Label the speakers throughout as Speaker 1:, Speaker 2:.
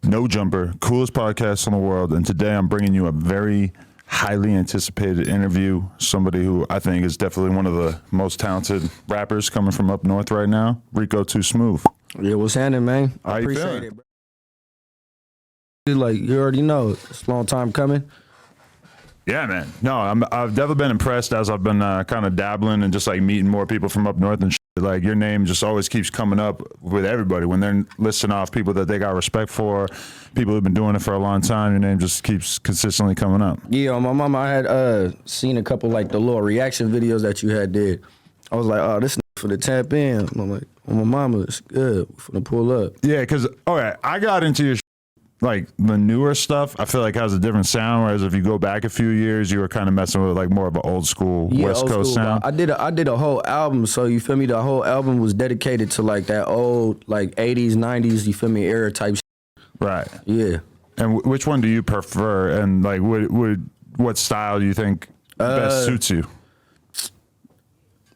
Speaker 1: No Jumper, coolest podcast in the world. And today I'm bringing you a very highly anticipated interview. Somebody who I think is definitely one of the most talented rappers coming from up north right now, Rico to Smoove.
Speaker 2: Yeah, what's happening, man?
Speaker 1: How
Speaker 2: I
Speaker 1: you
Speaker 2: appreciate
Speaker 1: feeling?
Speaker 2: it, bro. Like, you already know, it's a long time coming.
Speaker 1: Yeah, man. No, I've definitely been impressed as I've been kind of dabbling and just like meeting more people from up north and shit. Like your name just always keeps coming up with everybody when they're listing off people that they got respect for, people who've been doing it for a long time. Your name just keeps consistently coming up.
Speaker 2: Yeah, on my mama, I had seen a couple like the little reaction videos that you had did. I was like, oh, this for the tap in. I'm like, oh, my mama, it's good for the pull up.
Speaker 1: Yeah, because okay, I got into your like the newer stuff. I feel like has a different sound. Whereas if you go back a few years, you were kind of messing with like more of an old school West Coast sound.
Speaker 2: I did a whole album. So you feel me? The whole album was dedicated to like that old like 80s, 90s. You feel me? Era type.
Speaker 1: Right.
Speaker 2: Yeah.
Speaker 1: And which one do you prefer? And like, what style do you think best suits you?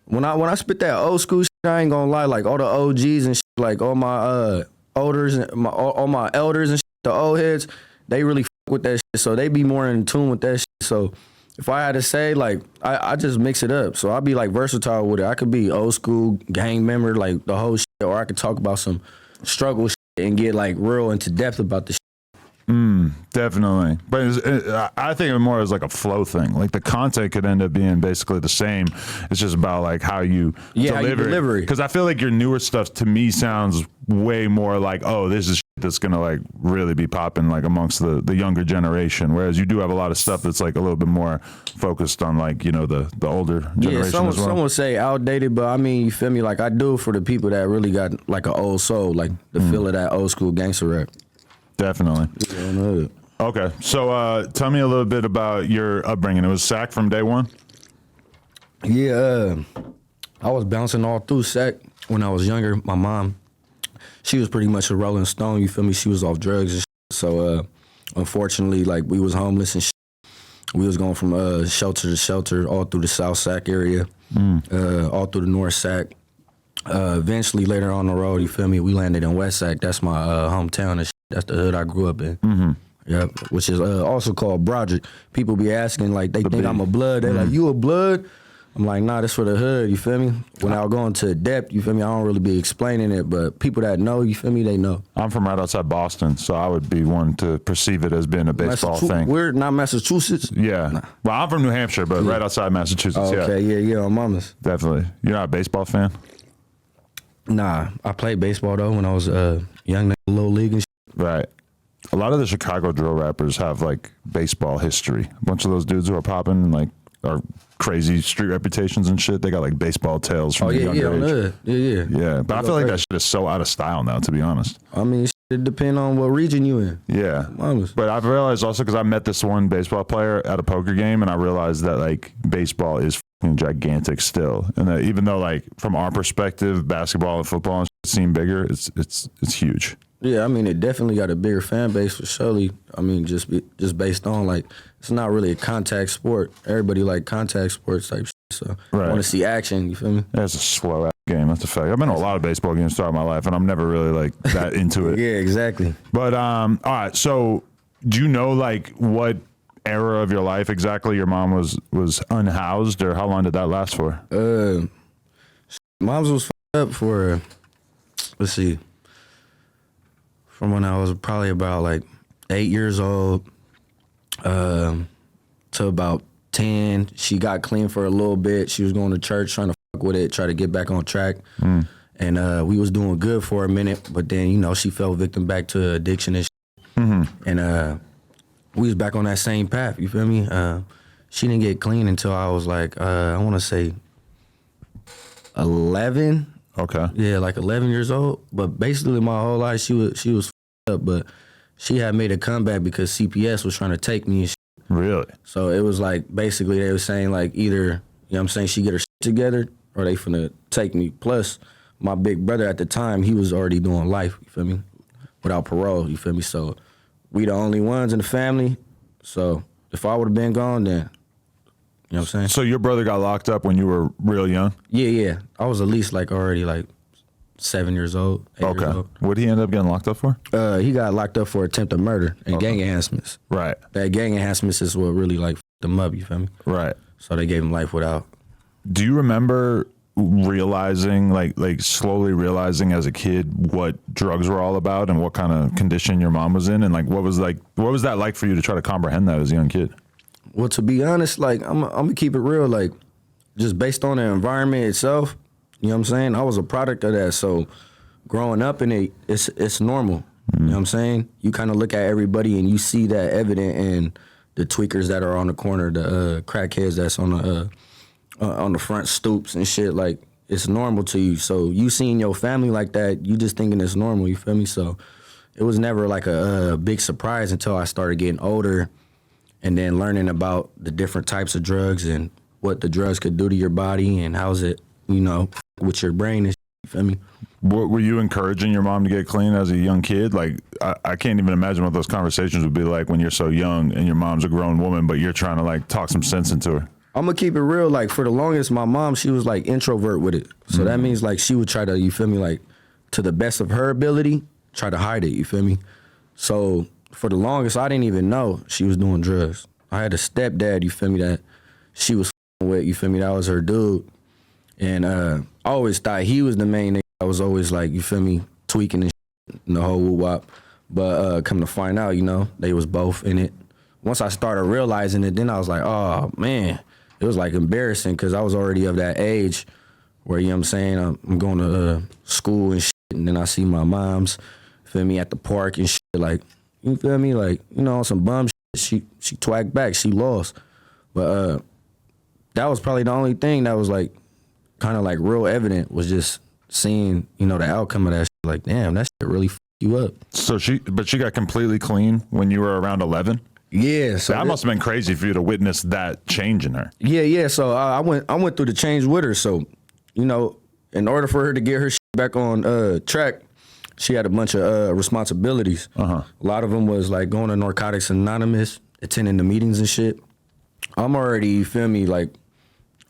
Speaker 2: When I spit that old school shit, I ain't gonna lie. Like all the OGs and shit, like all my elders and all my elders and shit, the old heads, they really fuck with that shit. So they be more in tune with that shit. So if I had to say, like, I just mix it up. So I'll be like versatile with it. I could be old school gang member, like the whole shit, or I could talk about some struggle shit and get like real into depth about the shit.
Speaker 1: Definitely. But I think of it more as like a flow thing. Like the content could end up being basically the same. It's just about like how you deliver it. Because I feel like your newer stuff to me sounds way more like, oh, this is shit that's gonna like really be popping like amongst the younger generation. Whereas you do have a lot of stuff that's like a little bit more focused on like, you know, the older generation as well.
Speaker 2: Some would say outdated, but I mean, you feel me? Like I do it for the people that really got like an old soul, like the feel of that old school gangster rap.
Speaker 1: Definitely.
Speaker 2: Yeah,
Speaker 1: okay, so tell me a little bit about your upbringing. It was Sac from day one?
Speaker 2: Yeah, I was bouncing all through Sac when I was younger. My mom, she was pretty much a Rolling Stone, you feel me? She was off drugs and shit. So unfortunately, like we was homeless and shit. We was going from shelter to shelter all through the South Sac area, all through the North Sac. Eventually later on the road, you feel me? We landed in West Sac. That's my hometown and shit. That's the hood I grew up in. Yep, which is also called Broderick. People be asking, like, they think I'm a blood. They're like, you a blood? I'm like, nah, that's for the hood, you feel me? When I go into depth, you feel me, I don't really be explaining it, but people that know, you feel me, they know.
Speaker 1: I'm from right outside Boston, so I would be one to perceive it as being a baseball thing.
Speaker 2: We're not Massachusetts?
Speaker 1: Yeah. Nah. Well, I'm from New Hampshire, but right outside Massachusetts,
Speaker 2: okay, yeah, on Mama's.
Speaker 1: Definitely. You're not a baseball fan?
Speaker 2: Nah, I played baseball, though, when I was young, little league and shit.
Speaker 1: Right. A lot of the Chicago drill rappers have like baseball history. A bunch of those dudes who are popping and like are crazy street reputations and shit. They got like baseball tales from a younger age. Yeah. But I feel like that shit is so out of style now, to be honest.
Speaker 2: I mean, it depends on what region you in.
Speaker 1: Yeah. But I've realized also because I met this one baseball player at a poker game and I realized that like baseball is fucking gigantic still. And that even though like from our perspective, basketball and football and shit seem bigger, it's huge.
Speaker 2: Yeah, I mean, it definitely got a bigger fan base for surely. I mean, just based on, like, it's not really a contact sport. Everybody like contact sports type shit, so I want to see action, you feel me?
Speaker 1: Yeah, it's a slow-ass game, that's a fact. I've been to a lot of baseball games throughout my life, and I'm never really, like, that into it.
Speaker 2: Yeah, exactly.
Speaker 1: But, all right, so do you know, like, what era of your life exactly your mom was unhoused, or how long did that last for?
Speaker 2: Mom's was up for, let's see, from when I was probably about like 8 years old to about 10. She got clean for a little bit. She was going to church, trying to fuck with it, try to get back on track. And we was doing good for a minute, but then, you know, she fell victim back to addiction and shit. And we was back on that same path, you feel me? She didn't get clean until I was like, I want to say 11.
Speaker 1: Okay.
Speaker 2: Yeah, like 11 years old. But basically my whole life she was up, but she had made a comeback because CPS was trying to take me and shit.
Speaker 1: Really?
Speaker 2: So it was like basically they were saying like either, you know what I'm saying, she get her shit together or they finna take me. Plus my big brother at the time, he was already doing life, you feel me? Without parole, you feel me? So we the only ones in the family. So if I would have been gone, then you know what I'm saying?
Speaker 1: So your brother got locked up when you were real young?
Speaker 2: Yeah. I was at least like already like 7 years old, 8 years old.
Speaker 1: What did he end up getting locked up for?
Speaker 2: He got locked up for attempted murder and gang enhancements.
Speaker 1: Right.
Speaker 2: That gang enhancements is what really like f***ed him up, you feel me?
Speaker 1: Right.
Speaker 2: So they gave him life without.
Speaker 1: Do you remember realizing, like slowly realizing as a kid what drugs were all about and what kind of condition your mom was in? And like, what was that like for you to try to comprehend that as a young kid?
Speaker 2: Well, to be honest, like I'm gonna keep it real, like just based on the environment itself, you know what I'm saying? I was a product of that. So growing up in it, it's normal. You know what I'm saying? You kind of look at everybody and you see that evident in the tweakers that are on the corner, the crackheads that's on the front stoops and shit. Like, it's normal to you. So you seeing your family like that, you just thinking it's normal, you feel me? So it was never like a big surprise until I started getting older and then learning about the different types of drugs and what the drugs could do to your body and how's it, you know, with your brain and shit, you feel me?
Speaker 1: What, were you encouraging your mom to get clean as a young kid? Like, I can't even imagine what those conversations would be like when you're so young and your mom's a grown woman, but you're trying to like talk some sense into her.
Speaker 2: I'm gonna keep it real. Like, for the longest, my mom, she was like introvert with it. So that means like she would try to, you feel me, like to the best of her ability, try to hide it, you feel me? So for the longest, I didn't even know she was doing drugs. I had a stepdad, you feel me, that she was with, you feel me, that was her dude. And I always thought he was the main nigga. I was always like, you feel me, tweaking and shit, and the whole woo-wop. But come to find out, you know, they was both in it. Once I started realizing it, then I was like, oh, man. It was like embarrassing because I was already of that age where, you know what I'm saying, I'm going to school and shit, and then I see my mom's, feel me, at the park and shit, like, you feel me, like, you know, on some bum shit, she twacked back, she lost. But that was probably the only thing that was like, kind of like real evident, was just seeing, you know, the outcome of that shit, like, damn, that shit really f*** you up. So
Speaker 1: she got completely clean when you were around 11?
Speaker 2: Yeah, so
Speaker 1: that must have been crazy for you to witness that change in her.
Speaker 2: Yeah. So I went through the change with her. So, you know, in order for her to get her shit back on track, she had a bunch of responsibilities. A lot of them was like going to Narcotics Anonymous, attending the meetings and shit. I'm already, you feel me, like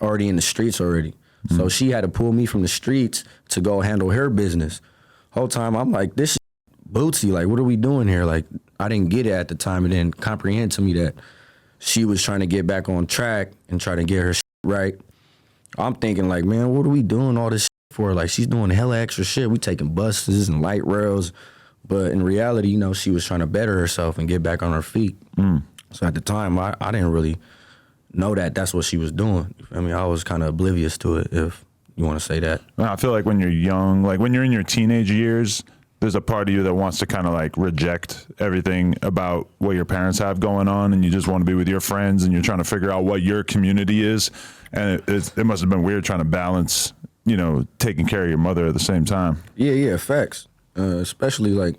Speaker 2: already in the streets already. So she had to pull me from the streets to go handle her business. Whole time I'm like, this shit bootsy, like, what are we doing here? Like, I didn't get it at the time and didn't comprehend to me that she was trying to get back on track and try to get her shit right. I'm thinking like, man, what are we doing all this shit for? Like, she's doing hella extra shit. We taking buses and light rails. But in reality, you know, she was trying to better herself and get back on her feet. So at the time, I didn't really know that that's what she was doing. I mean, I was kind of oblivious to it, if you want to say that.
Speaker 1: I feel like when you're young, like when you're in your teenage years, there's a part of you that wants to kind of like reject everything about what your parents have going on, and you just want to be with your friends, and you're trying to figure out what your community is. And it must have been weird trying to balance, you know, taking care of your mother at the same time.
Speaker 2: Yeah, facts. Especially like,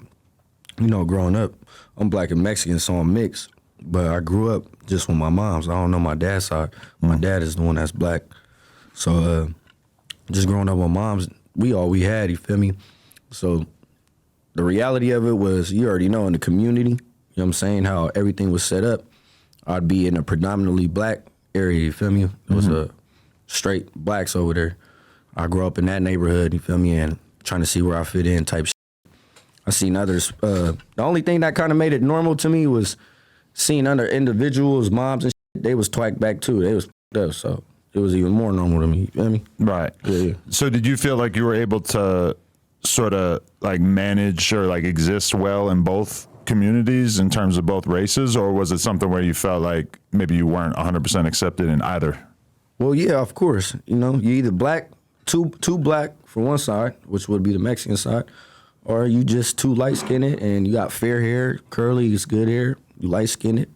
Speaker 2: you know, growing up, I'm black and Mexican, so I'm mixed. But I grew up just with my moms. I don't know my dad's side. My dad is the one that's black. So just growing up with moms, we all we had, you feel me? So the reality of it was, you already know, in the community, you know what I'm saying, how everything was set up. I'd be in a predominantly black area, you feel me? It was a straight blacks over there. I grew up in that neighborhood, you feel me, and trying to see where I fit in type shit. I seen others. The only thing that kind of made it normal to me was seeing other individuals, moms and shit, they was twacked back too. They was f***ed up, so it was even more normal to me, you feel me?
Speaker 1: Right.
Speaker 2: Yeah.
Speaker 1: So did you feel like you were able to sort of like manage or like exist well in both communities in terms of both races, or was it something where you felt like maybe you weren't 100% accepted in either?
Speaker 2: Well, yeah, of course. You know, you either black, too black for one side, which would be the Mexican side, or you just too light-skinned and you got fair hair, curly is good hair, you light-skinned,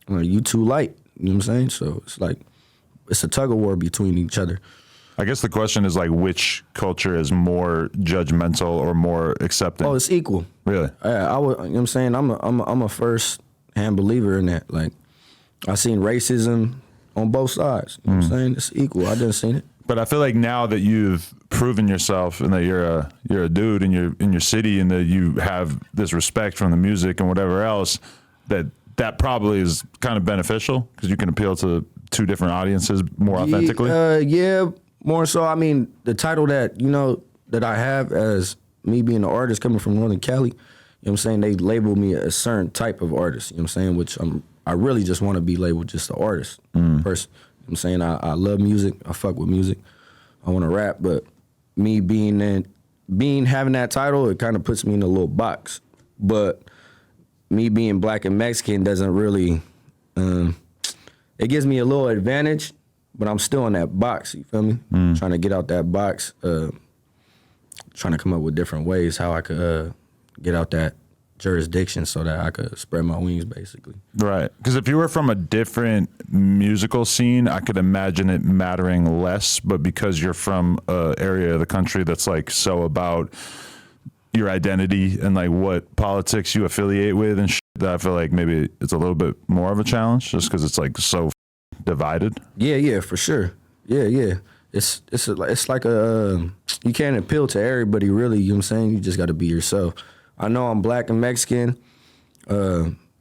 Speaker 2: or you too light, you know what I'm saying? So it's like, it's a tug-of-war between each other.
Speaker 1: I guess the question is like, which culture is more judgmental or more accepting?
Speaker 2: Oh, it's equal.
Speaker 1: Really?
Speaker 2: I would, you know what I'm saying? I'm a first-hand believer in that. Like, I seen racism on both sides. You know what I'm saying? It's equal. I didn't seen it.
Speaker 1: But I feel like now that you've proven yourself and that you're a dude in your city, and that you have this respect from the music and whatever else, that probably is kind of beneficial because you can appeal to two different audiences more authentically.
Speaker 2: Yeah, more so. I mean, the title that, you know, that I have as me being an artist coming from Northern Cali, you know what I'm saying, they label me a certain type of artist, you know what I'm saying, which I really just want to be labeled just an artist person. You know what I'm saying? I love music. I fuck with music. I want to rap, but me having that title, it kind of puts me in a little box. But me being black and Mexican doesn't really, it gives me a little advantage, but I'm still in that box, you feel me? Trying to get out that box, trying to come up with different ways how I could get out that jurisdiction so that I could spread my wings, basically.
Speaker 1: Right. Because if you were from a different musical scene, I could imagine it mattering less. But because you're from an area of the country that's like so about your identity and like what politics you affiliate with and shit, that I feel like maybe it's a little bit more of a challenge just because it's like so divided.
Speaker 2: Yeah, for sure. Yeah. It's like a you can't appeal to everybody, really. You know what I'm saying? You just got to be yourself. I know I'm black and Mexican.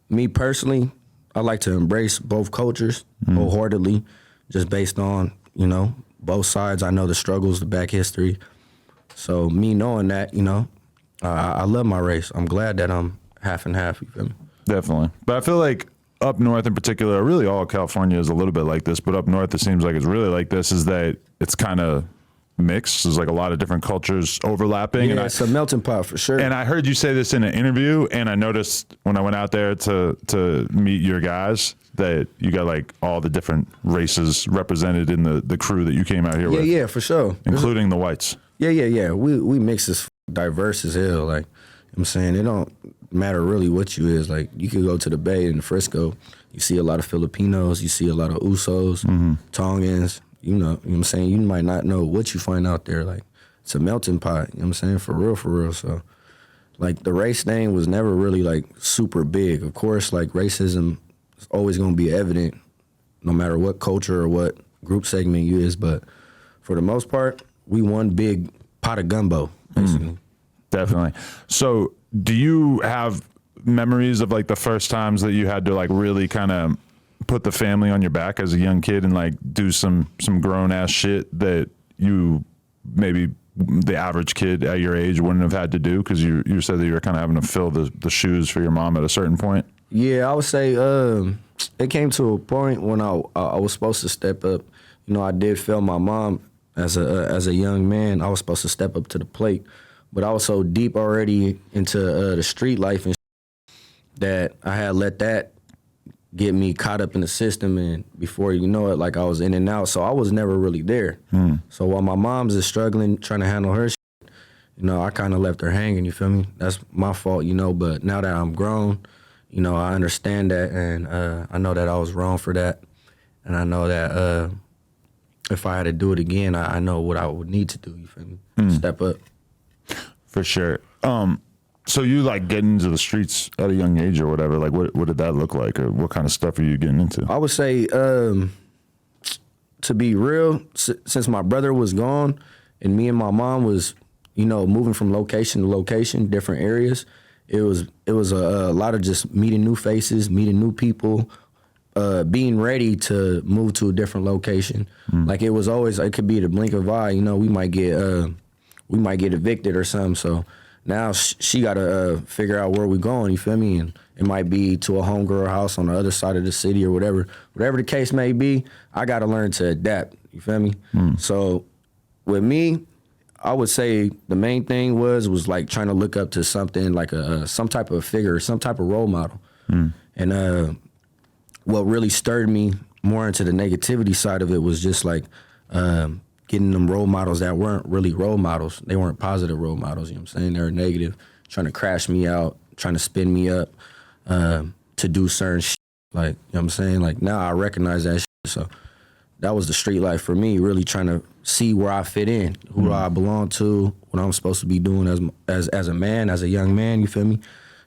Speaker 2: Me personally, I like to embrace both cultures wholeheartedly, just based on, you know, both sides. I know the struggles, the back history. So me knowing that, you know, I love my race. I'm glad that I'm half and half, you feel me?
Speaker 1: Definitely. But I feel like up north in particular, really all of California is a little bit like this, but up north it seems like it's really like this, is that it's kind of mixed. There's like a lot of different cultures overlapping.
Speaker 2: Yeah, it's a melting pot for sure.
Speaker 1: And I heard you say this in an interview, and I noticed when I went out there to meet your guys that you got like all the different races represented in the crew that you came out here with.
Speaker 2: Yeah, for sure.
Speaker 1: Including the whites.
Speaker 2: Yeah. We mix as diverse as hell. Like, you know what I'm saying, it don't matter really what you is. Like, you could go to the Bay in Frisco, you see a lot of Filipinos, you see a lot of Usos, Tongans. You know what I'm saying? You might not know what you find out there. Like, it's a melting pot, you know what I'm saying? For real. So, like, the race thing was never really, like, super big. Of course, like, racism is always going to be evident no matter what culture or what group segment you is. But for the most part, we one big pot of gumbo, basically.
Speaker 1: Definitely. So, do you have memories of, like, the first times that you had to, like, really kind of put the family on your back as a young kid and like do some grown ass shit that you maybe the average kid at your age wouldn't have had to do because you said that you were kind of having to fill the shoes for your mom at a certain point?
Speaker 2: Yeah, I would say it came to a point when I was supposed to step up. You know, I did fail my mom as a young man. I was supposed to step up to the plate, but I was so deep already into the street life and that I had let that get me caught up in the system, and before you know it, like, I was in and out, so I was never really there. So while my mom's is struggling, trying to handle her shit, you know, I kind of left her hanging, you feel me? That's my fault, you know, but now that I'm grown, you know, I understand that, and I know that I was wrong for that, and I know that if I had to do it again, I know what I would need to do, you feel me? Step up. For sure.
Speaker 1: So you like getting into the streets at a young age or whatever, like what did that look like, or what kind of stuff are you getting into?
Speaker 2: I would say, to be real, since my brother was gone and me and my mom was, you know, moving from location to location, different areas, it was a lot of just meeting new faces, meeting new people, being ready to move to a different location. Like, it was always, it could be the blink of an eye, you know, we might get evicted or something, so now she got to figure out where we going, you feel me? And it might be to a homegirl house on the other side of the city or whatever. Whatever the case may be, I got to learn to adapt, you feel me? So with me, I would say the main thing was like trying to look up to something like some type of figure, some type of role model. And what really stirred me more into the negativity side of it was just like getting them role models that weren't really role models. They weren't positive role models, you know what I'm saying? They were negative, trying to crash me out, trying to spin me up to do certain shit. Like, you know what I'm saying? Like, now I recognize that shit. So that was the street life for me, really trying to see where I fit in, who I belong to, what I'm supposed to be doing as a man, as a young man, you feel me?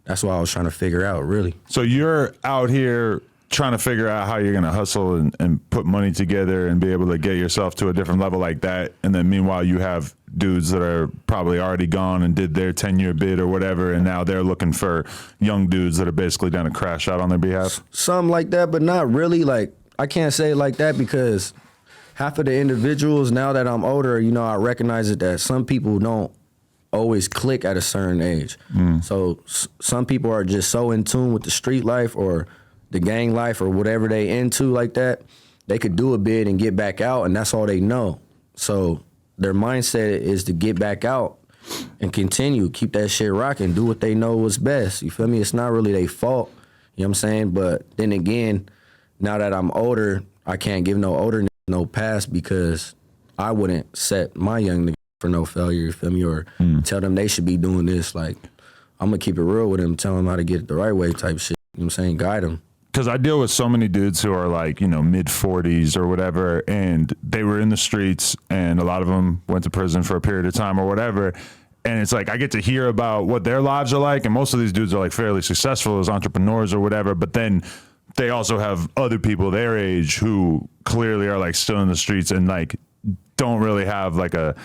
Speaker 2: That's what I was trying to figure out, really.
Speaker 1: So you're out here trying to figure out how you're going to hustle and put money together and be able to get yourself to a different level like that. And then meanwhile, you have dudes that are probably already gone and did their 10-year bid or whatever, and now they're looking for young dudes that are basically down to crash out on their behalf.
Speaker 2: Something like that, but not really. Like, I can't say it like that because half of the individuals, now that I'm older, you know, I recognize it that some people don't always click at a certain age. So some people are just so in tune with the street life or the gang life or whatever they into like that, they could do a bit and get back out, and that's all they know. So their mindset is to get back out and continue, keep that shit rocking, do what they know was best. You feel me? It's not really their fault, you know what I'm saying? But then again, now that I'm older, I can't give no older niggas no pass because I wouldn't set my young niggas for no failure, you feel me? Or tell them they should be doing this. Like, I'm gonna keep it real with them, tell them how to get it the right way type shit, you know what I'm saying? Guide them.
Speaker 1: Because I deal with so many dudes who are like, you know, mid 40s or whatever, and they were in the streets, and a lot of them went to prison for a period of time or whatever. And it's like, I get to hear about what their lives are like, and most of these dudes are like fairly successful as entrepreneurs or whatever, but then they also have other people their age who clearly are like still in the streets and like don't really have like a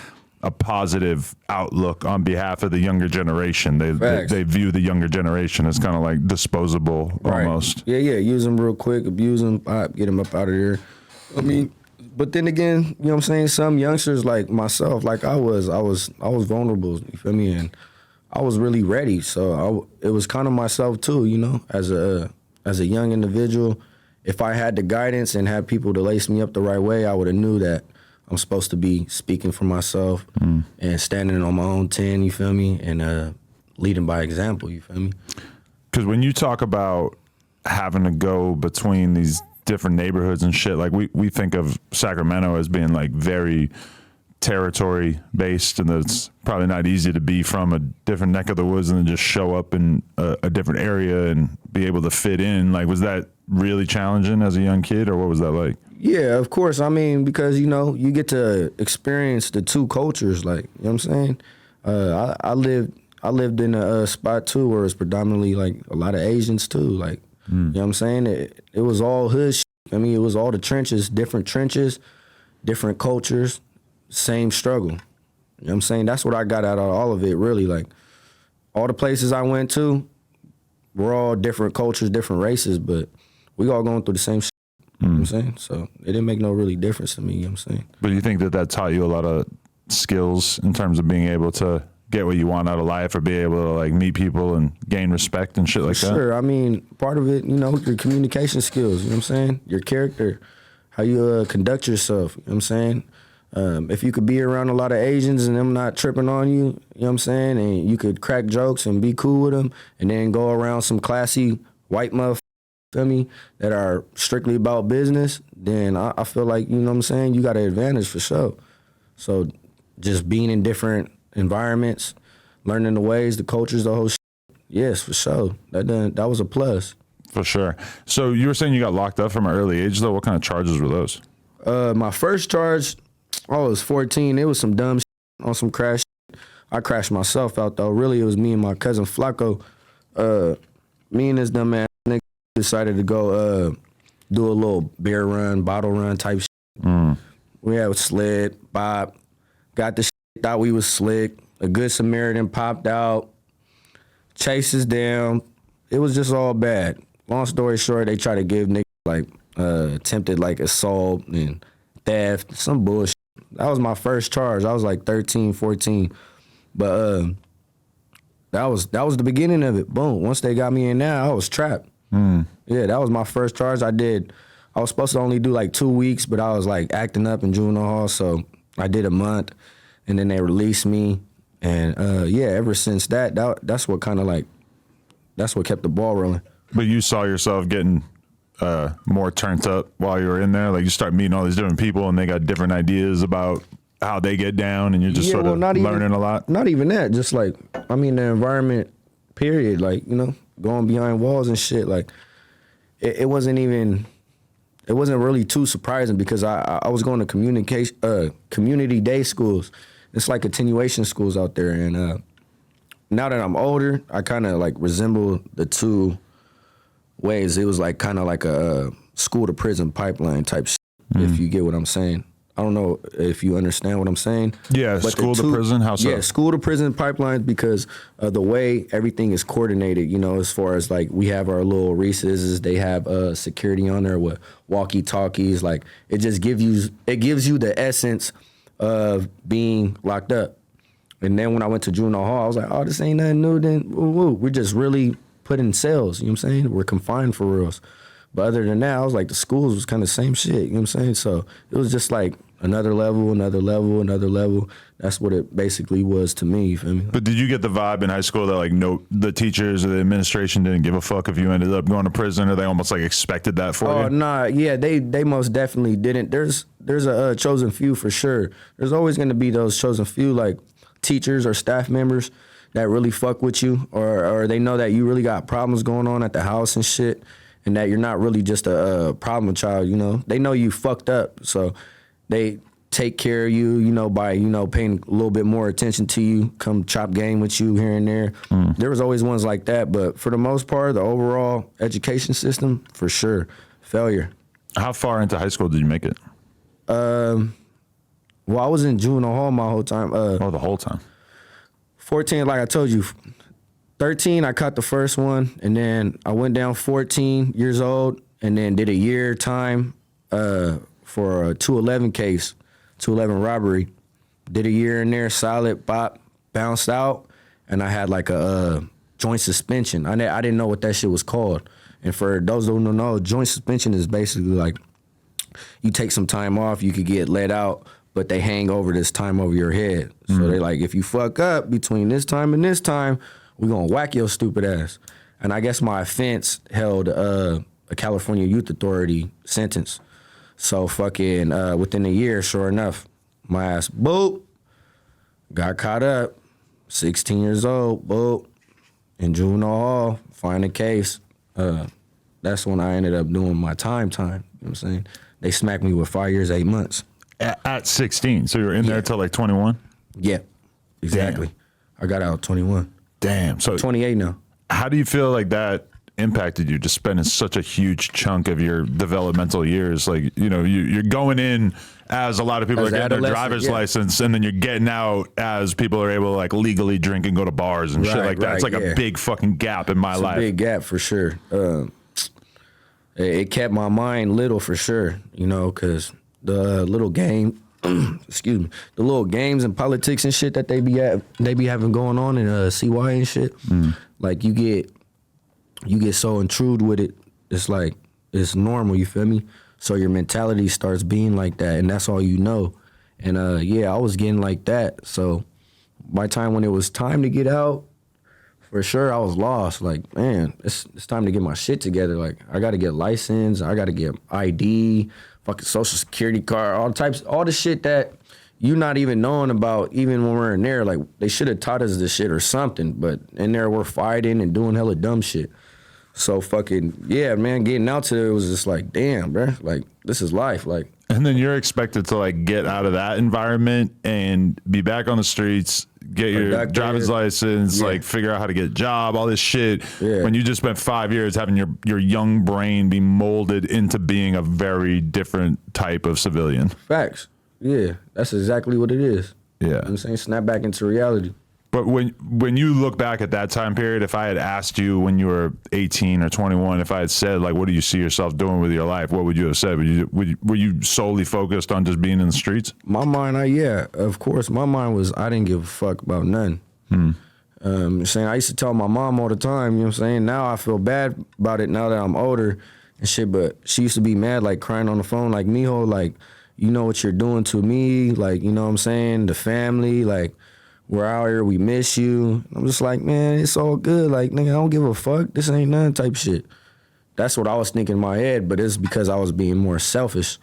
Speaker 1: positive outlook on behalf of the younger generation. They view the younger generation as kind of like disposable almost.
Speaker 2: Yeah, use them real quick, abuse them, get them up out of there. I mean, but then again, you know what I'm saying? Some youngsters like myself, like I was vulnerable, you feel me? And I was really ready. So it was kind of myself too, you know, as a young individual. If I had the guidance and had people to lace me up the right way, I would have knew that I'm supposed to be speaking for myself and standing on my own 10, you feel me? And leading by example, you feel me?
Speaker 1: Because when you talk about having to go between these different neighborhoods and shit, like we think of Sacramento as being like very territory based, and it's probably not easy to be from a different neck of the woods and then just show up in a different area and be able to fit in. Like, was that really challenging as a young kid, or what was that like?
Speaker 2: Yeah, of course. I mean, because, you know, you get to experience the two cultures, like, you know what I'm saying? I lived in a spot too where it's predominantly like a lot of Asians too, like, you know what I'm saying? It was all hood shit. I mean, it was all the trenches, different cultures, same struggle. You know what I'm saying? That's what I got out of all of it, really. Like, all the places I went to, we're all different cultures, different races, but we all going through the same shit. You know what I'm saying? So it didn't make no really difference to me, you know what I'm saying?
Speaker 1: But you think that taught you a lot of skills in terms of being able to get what you want out of life, or be able to like meet people and gain respect and shit like that?
Speaker 2: Sure. I mean, part of it, you know, your communication skills, you know what I'm saying? Your character, how you conduct yourself, you know what I'm saying? If you could be around a lot of Asians and them not tripping on you, you know what I'm saying? And you could crack jokes and be cool with them, and then go around some classy white motherfuckers, feel me, that are strictly about business, then I feel like, you know what I'm saying, you got an advantage for sure. So just being in different environments, learning the ways, the cultures, the whole shit, yes, for sure. That was a plus.
Speaker 1: For sure. So you were saying you got locked up from an early age, though. What kind of charges were those?
Speaker 2: My first charge, I was 14. It was some dumb shit on some crash shit. I crashed myself out, though. Really, it was me and my cousin Flacco. Me and this dumb ass nigga decided to go do a little beer run, bottle run type shit. We had a sled, Bob, got the shit, thought we was slick. A good Samaritan popped out, chased us down. It was just all bad. Long story short, they tried to give niggas like attempted like assault and theft, some bullshit. That was my first charge. I was like 13, 14. But that was the beginning of it. Boom. Once they got me in there, I was trapped. Yeah, that was my first charge. I was supposed to only do like 2 weeks, but I was like acting up in juvenile hall, so I did a month, and then they released me. And yeah, ever since that's what kind of like, that's what kept the ball rolling.
Speaker 1: But you saw yourself getting more turned up while you were in there? Like, you start meeting all these different people and they got different ideas about how they get down, and you're just sort of learning a lot? Not
Speaker 2: even that. Just like, I mean, the environment, period. Like, you know, going behind walls and shit. Like, it wasn't really too surprising because I was going to community day schools. It's like continuation schools out there. And now that I'm older, I kind of like resemble the two ways. It was like kind of like a school to prison pipeline type shit, if you get what I'm saying. I don't know if you understand what I'm saying.
Speaker 1: Yeah, but school to prison, how so?
Speaker 2: Yeah, school to prison pipelines because of the way everything is coordinated, you know, as far as like we have our little recesses, they have security on there with walkie-talkies. Like it just gives you the essence of being locked up. And then when I went to juvenile hall, I was like, oh, this ain't nothing new. Then we're just really put in cells, you know what I'm saying? We're confined for reals. But other than that, I was like, the schools was kind of the same shit, you know what I'm saying? So it was just like another level, another level, another level. That's what it basically was to me, you feel me?
Speaker 1: But did you get the vibe in high school that like the teachers or the administration didn't give a fuck if you ended up going to prison, or they almost like expected that for you?
Speaker 2: Oh, nah, yeah, they most definitely didn't. There's a chosen few for sure. There's always gonna be those chosen few, like teachers or staff members that really fuck with you, or they know that you really got problems going on at the house and shit, and that you're not really just a problem child, you know? They know you fucked up, so they take care of you, you know, by, you know, paying a little bit more attention to you, come chop game with you here and there. There was always ones like that, but for the most part, the overall education system, for sure, failure.
Speaker 1: How far into high school did you make it?
Speaker 2: Well, I was in juvenile hall my whole time.
Speaker 1: The whole time.
Speaker 2: 14, like I told you, 13, I caught the first one, and then I went down 14 years old, and then did a year time for a 211 case, 211 robbery. Did a year in there, solid, bop, bounced out, and I had like a joint suspension. I didn't know what that shit was called. And for those who don't know, joint suspension is basically like you take some time off, you could get let out, but they hang over this time over your head. So they like, if you fuck up between this time and this time, we gonna whack your stupid ass. And I guess my offense held a California Youth Authority sentence. So fucking within a year, sure enough, my ass, boop, got caught up, 16 years old, boop, in juvenile hall, find a case. That's when I ended up doing my time, you know what I'm saying? They smacked me with 5 years, 8 months.
Speaker 1: At 16, so you were in there till like 21?
Speaker 2: Yeah, exactly. Damn. I got out at 21.
Speaker 1: Damn. So
Speaker 2: 28 now.
Speaker 1: How do you feel like that impacted you, just spending such a huge chunk of your developmental years? Like, you know, you're going in as a lot of people are getting their driver's license, and then you're getting out as people are able to like legally drink and go to bars and shit like that. It's like a big fucking gap in my life.
Speaker 2: A big gap for sure. It kept my mind little for sure, you know, because the little game, excuse me, the little games and politics and shit that they be having going on in CY and shit. Like you get so intrude with it, it's like it's normal, you feel me? So your mentality starts being like that, and that's all you know. And yeah, I was getting like that. So by the time when it was time to get out, for sure I was lost. Like, man, it's time to get my shit together. Like, I gotta get license, I gotta get ID, fucking social security card, all the shit that you not even knowing about, even when we're in there. Like, they should have taught us this shit or something, but in there we're fighting and doing hella dumb shit. So fucking, yeah, man, getting out to it was just like, damn, bro, like, this is life, like.
Speaker 1: And then you're expected to like get out of that environment and be back on the streets, get your driver's license, like figure out how to get a job, all this shit. Yeah. When you just spent 5 years having your young brain be molded into being a very different type of civilian.
Speaker 2: Facts. Yeah, that's exactly what it is.
Speaker 1: Yeah.
Speaker 2: You know what I'm saying? Snap back into reality.
Speaker 1: But when you look back at that time period, if I had asked you when you were 18 or 21, if I had said, like, what do you see yourself doing with your life, what would you have said? Were you solely focused on just being in the streets?
Speaker 2: My mind, yeah, of course. My mind was, I didn't give a fuck about nothing. Saying I used to tell my mom all the time, you know what I'm saying? Now I feel bad about it now that I'm older and shit, but she used to be mad, like crying on the phone, like, mijo, like, you know what you're doing to me, like, you know what I'm saying? The family, like, we're out here, we miss you. I'm just like, man, it's all good. Like, nigga, I don't give a fuck. This ain't nothing type shit. That's what I was thinking in my head, but it's because I was being more selfish.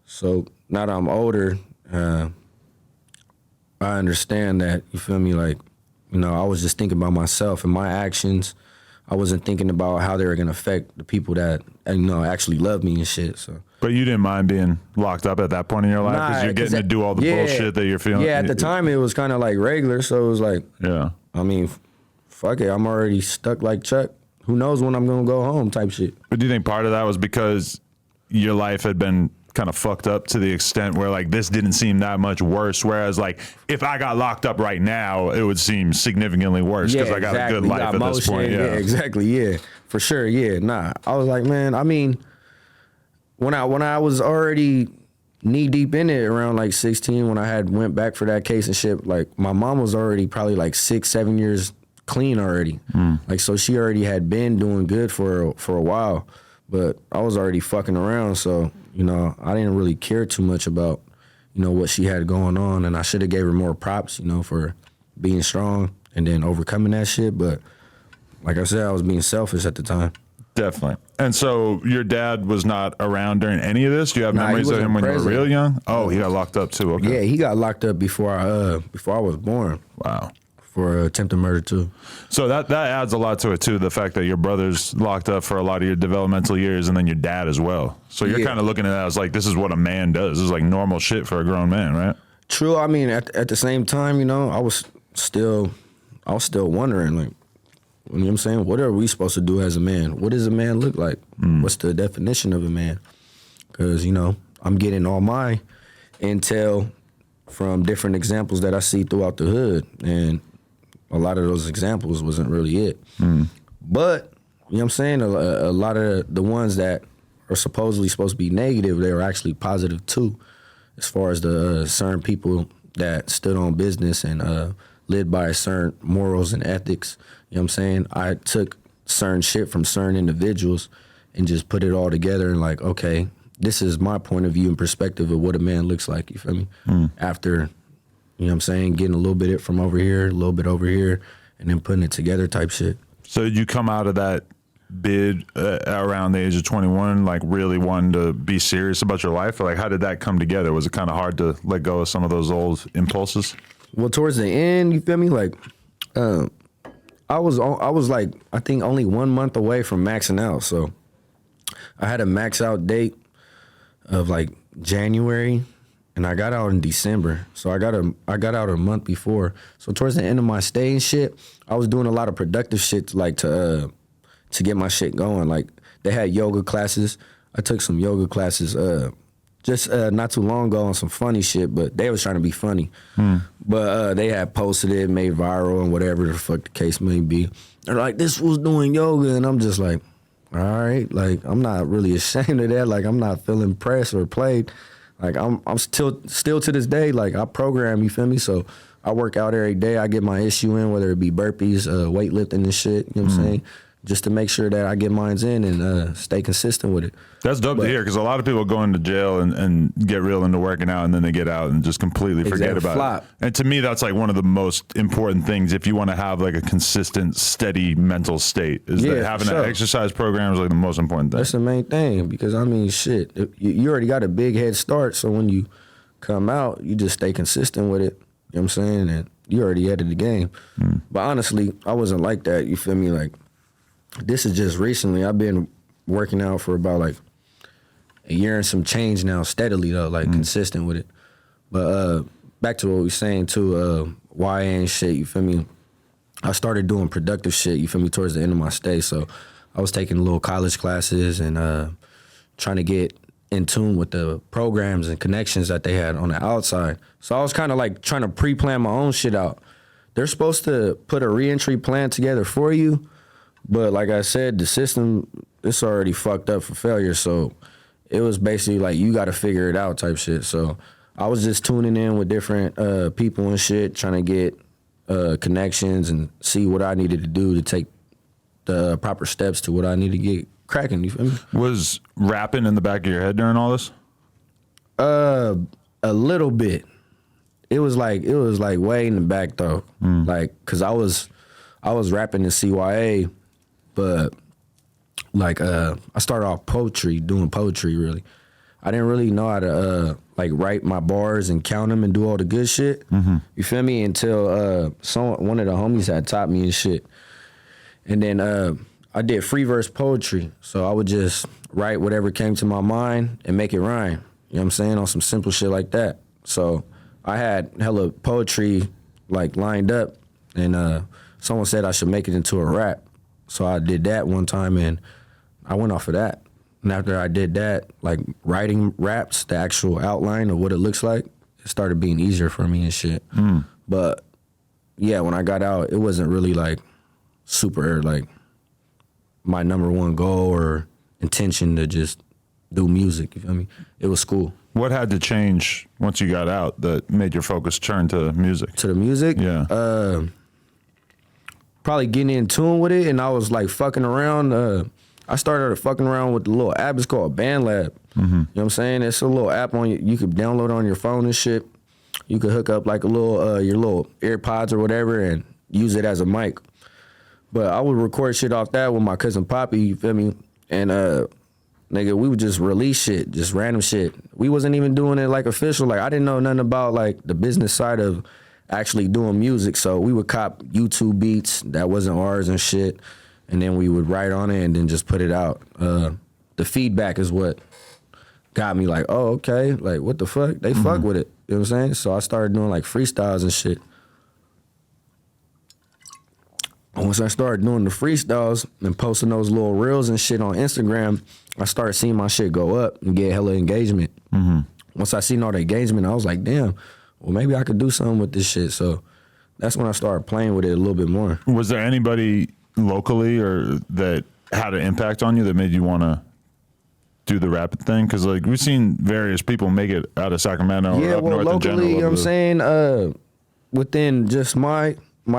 Speaker 2: So now that I'm older, I understand that, you feel me? Like, you know, I was just thinking about myself and my actions. I wasn't thinking about how they were going to affect the people that, you know, actually love me and shit, so.
Speaker 1: But you didn't mind being locked up at that point in your life because you're getting to do all the bullshit that you're feeling?
Speaker 2: Yeah, at the time it was kind of like regular, so it was like,
Speaker 1: yeah.
Speaker 2: I mean, fuck it, I'm already stuck like Chuck. Who knows when I'm going to go home type shit.
Speaker 1: But do you think part of that was because your life had been kind of fucked up to the extent where like this didn't seem that much worse, whereas like if I got locked up right now, it would seem significantly worse because I got a good life at this point. Yeah,
Speaker 2: exactly. Yeah, for sure. Yeah, nah. I was like, man, I mean, when I was already knee deep in it around like 16, when I had went back for that case and shit, like my mom was already probably like 6-7 years clean already. Like, so she already had been doing good for a while, but I was already fucking around. So, you know, I didn't really care too much about, you know, what she had going on, and I should have gave her more props, you know, for being strong and then overcoming that shit. But like I said, I was being selfish at the time.
Speaker 1: Definitely. And so your dad was not around during any of this? Do you have memories of him when you were real young? Oh, he got locked up too. Okay.
Speaker 2: Yeah, he got locked up before I was born.
Speaker 1: Wow.
Speaker 2: For attempted murder too. So
Speaker 1: that adds a lot to it too, the fact that your brother's locked up for a lot of your developmental years and then your dad as well. So you're kind of looking at that as like, this is what a man does. This is like normal shit for a grown man, right?
Speaker 2: True. I mean, at the same time, you know, I was still wondering, like, you know what I'm saying? What are we supposed to do as a man? What does a man look like? What's the definition of a man? Because, you know, I'm getting all my intel from different examples that I see throughout the hood. And a lot of those examples wasn't really it. But, you know what I'm saying? A lot of the ones that are supposedly supposed to be negative, they were actually positive too, as far as the certain people that stood on business and lived by certain morals and ethics. You know what I'm saying? I took certain shit from certain individuals and just put it all together and like, okay, this is my point of view and perspective of what a man looks like, you feel me? After, you know what I'm saying, getting a little bit from over here, a little bit over here, and then putting it together type shit.
Speaker 1: So you come out of that bid around the age of 21, like really wanting to be serious about your life? Or like, how did that come together? Was it kind of hard to let go of some of those old impulses?
Speaker 2: Well, towards the end, you feel me? Like, I was like, I think only 1 month away from maxing out. So I had a max out date of like January, and I got out in December. So I got out a month before. So towards the end of my stay and shit, I was doing a lot of productive shit to get my shit going. Like, they had yoga classes. I took some yoga classes just not too long ago on some funny shit, but they was trying to be funny. But they had posted it, made viral, and whatever the fuck the case may be. They're like, this was doing yoga, and I'm just like, all right, like, I'm not really ashamed of that. Like, I'm not feeling pressed or played. Like, I'm still to this day, like, I program, you feel me? So I work out every day. I get my issue in, whether it be burpees, weightlifting and shit, you know what I'm saying? Just to make sure that I get mines in and stay consistent with it.
Speaker 1: That's dope to hear, because a lot of people go into jail and get real into working out, and then they get out and just completely forget about it. And to me, that's like one of the most important things if you want to have like a consistent, steady mental state, is that having an exercise program is like the most important thing.
Speaker 2: That's the main thing, because I mean, shit, you already got a big head start, so when you come out, you just stay consistent with it, you know what I'm saying? And you already added the game. But honestly, I wasn't like that, you feel me? Like, this is just recently. I've been working out for about like a year and some change now, steadily though, like consistent with it. But back to what we were saying too, YA and shit, you feel me? I started doing productive shit, you feel me, towards the end of my stay. So I was taking little college classes and trying to get in tune with the programs and connections that they had on the outside. So I was kind of like trying to pre-plan my own shit out. They're supposed to put a reentry plan together for you, but like I said, the system, it's already fucked up for failure. So it was basically like, you got to figure it out type shit. So I was just tuning in with different people and shit, trying to get connections and see what I needed to do to take the proper steps to what I need to get cracking. You feel me? Was
Speaker 1: rapping in the back of your head during all this?
Speaker 2: A little bit. It was like way in the back though. Like, cause I was rapping in CYA. But like I started off doing poetry really. I didn't really know how to like write my bars and count them and do all the good shit. You feel me? Until one of the homies had taught me and shit. And then I did free verse poetry. So I would just write whatever came to my mind and make it rhyme. You know what I'm saying? On some simple shit like that. So I had hella poetry like lined up, and someone said I should make it into a rap. So I did that one time, and I went off of that. And after I did that, like writing raps, the actual outline of what it looks like, it started being easier for me and shit. But yeah, when I got out, it wasn't really like super like my number one goal or intention to just do music. You feel me? It was school.
Speaker 1: What had to change once you got out that made your focus turn to music?
Speaker 2: To the music?
Speaker 1: Yeah.
Speaker 2: Probably getting in tune with it, and I was like fucking around. I started fucking around with the little app. It's called BandLab. You know what I'm saying? It's a little app on you could download on your phone and shit. You could hook up like a little your little AirPods or whatever and use it as a mic. But I would record shit off that with my cousin Poppy, you feel me? And nigga, we would just release shit, just random shit. We wasn't even doing it like official. Like I didn't know nothing about like the business side of actually doing music. So we would cop YouTube beats that wasn't ours and shit. And then we would write on it and then just put it out. The feedback is what got me like, oh, okay, like what the fuck? They fuck with it. You know what I'm saying? So I started doing like freestyles and shit. And once I started doing the freestyles and posting those little reels and shit on Instagram, I started seeing my shit go up and get hella engagement. Once I seen all the engagement, I was like, damn, well, maybe I could do something with this shit. So that's when I started playing with it a little bit more. Was
Speaker 1: there anybody locally or that had an impact on you that made you want to do the rapping thing? Because like we've seen various people make it out of Sacramento or up north locally, in general.
Speaker 2: You know what I'm saying? Within just my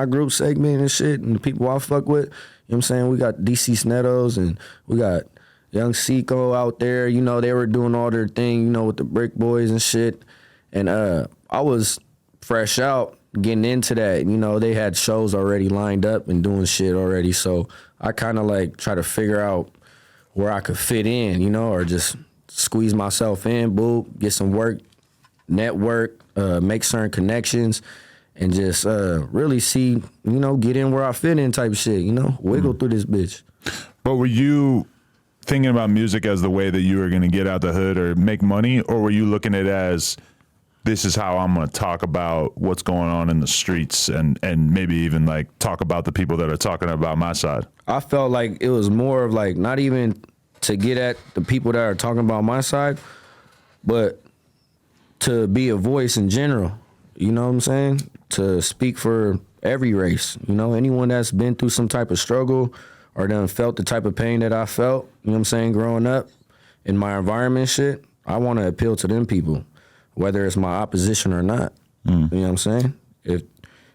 Speaker 2: group segment and shit and the people I fuck with, you know what I'm saying? We got DC Snettos and we got Young Seco out there. You know, they were doing all their thing, you know, with the Brick Boys and shit. And I was fresh out getting into that. You know, they had shows already lined up and doing shit already. So I kind of like try to figure out where I could fit in, you know, or just squeeze myself in, boo, get some work, network, make certain connections, and just really see, you know, get in where I fit in type of shit, you know, wiggle through this bitch.
Speaker 1: But were you thinking about music as the way that you were going to get out the hood or make money, or were you looking at it as this is how I'm going to talk about what's going on in the streets and maybe even like talk about the people that are talking about my side?
Speaker 2: I felt like it was more of like not even to get at the people that are talking about my side, but to be a voice in general. You know what I'm saying? To speak for every race. You know, anyone that's been through some type of struggle or done felt the type of pain that I felt, you know what I'm saying, growing up in my environment shit, I want to appeal to them people, whether it's my opposition or not. You know what I'm saying? If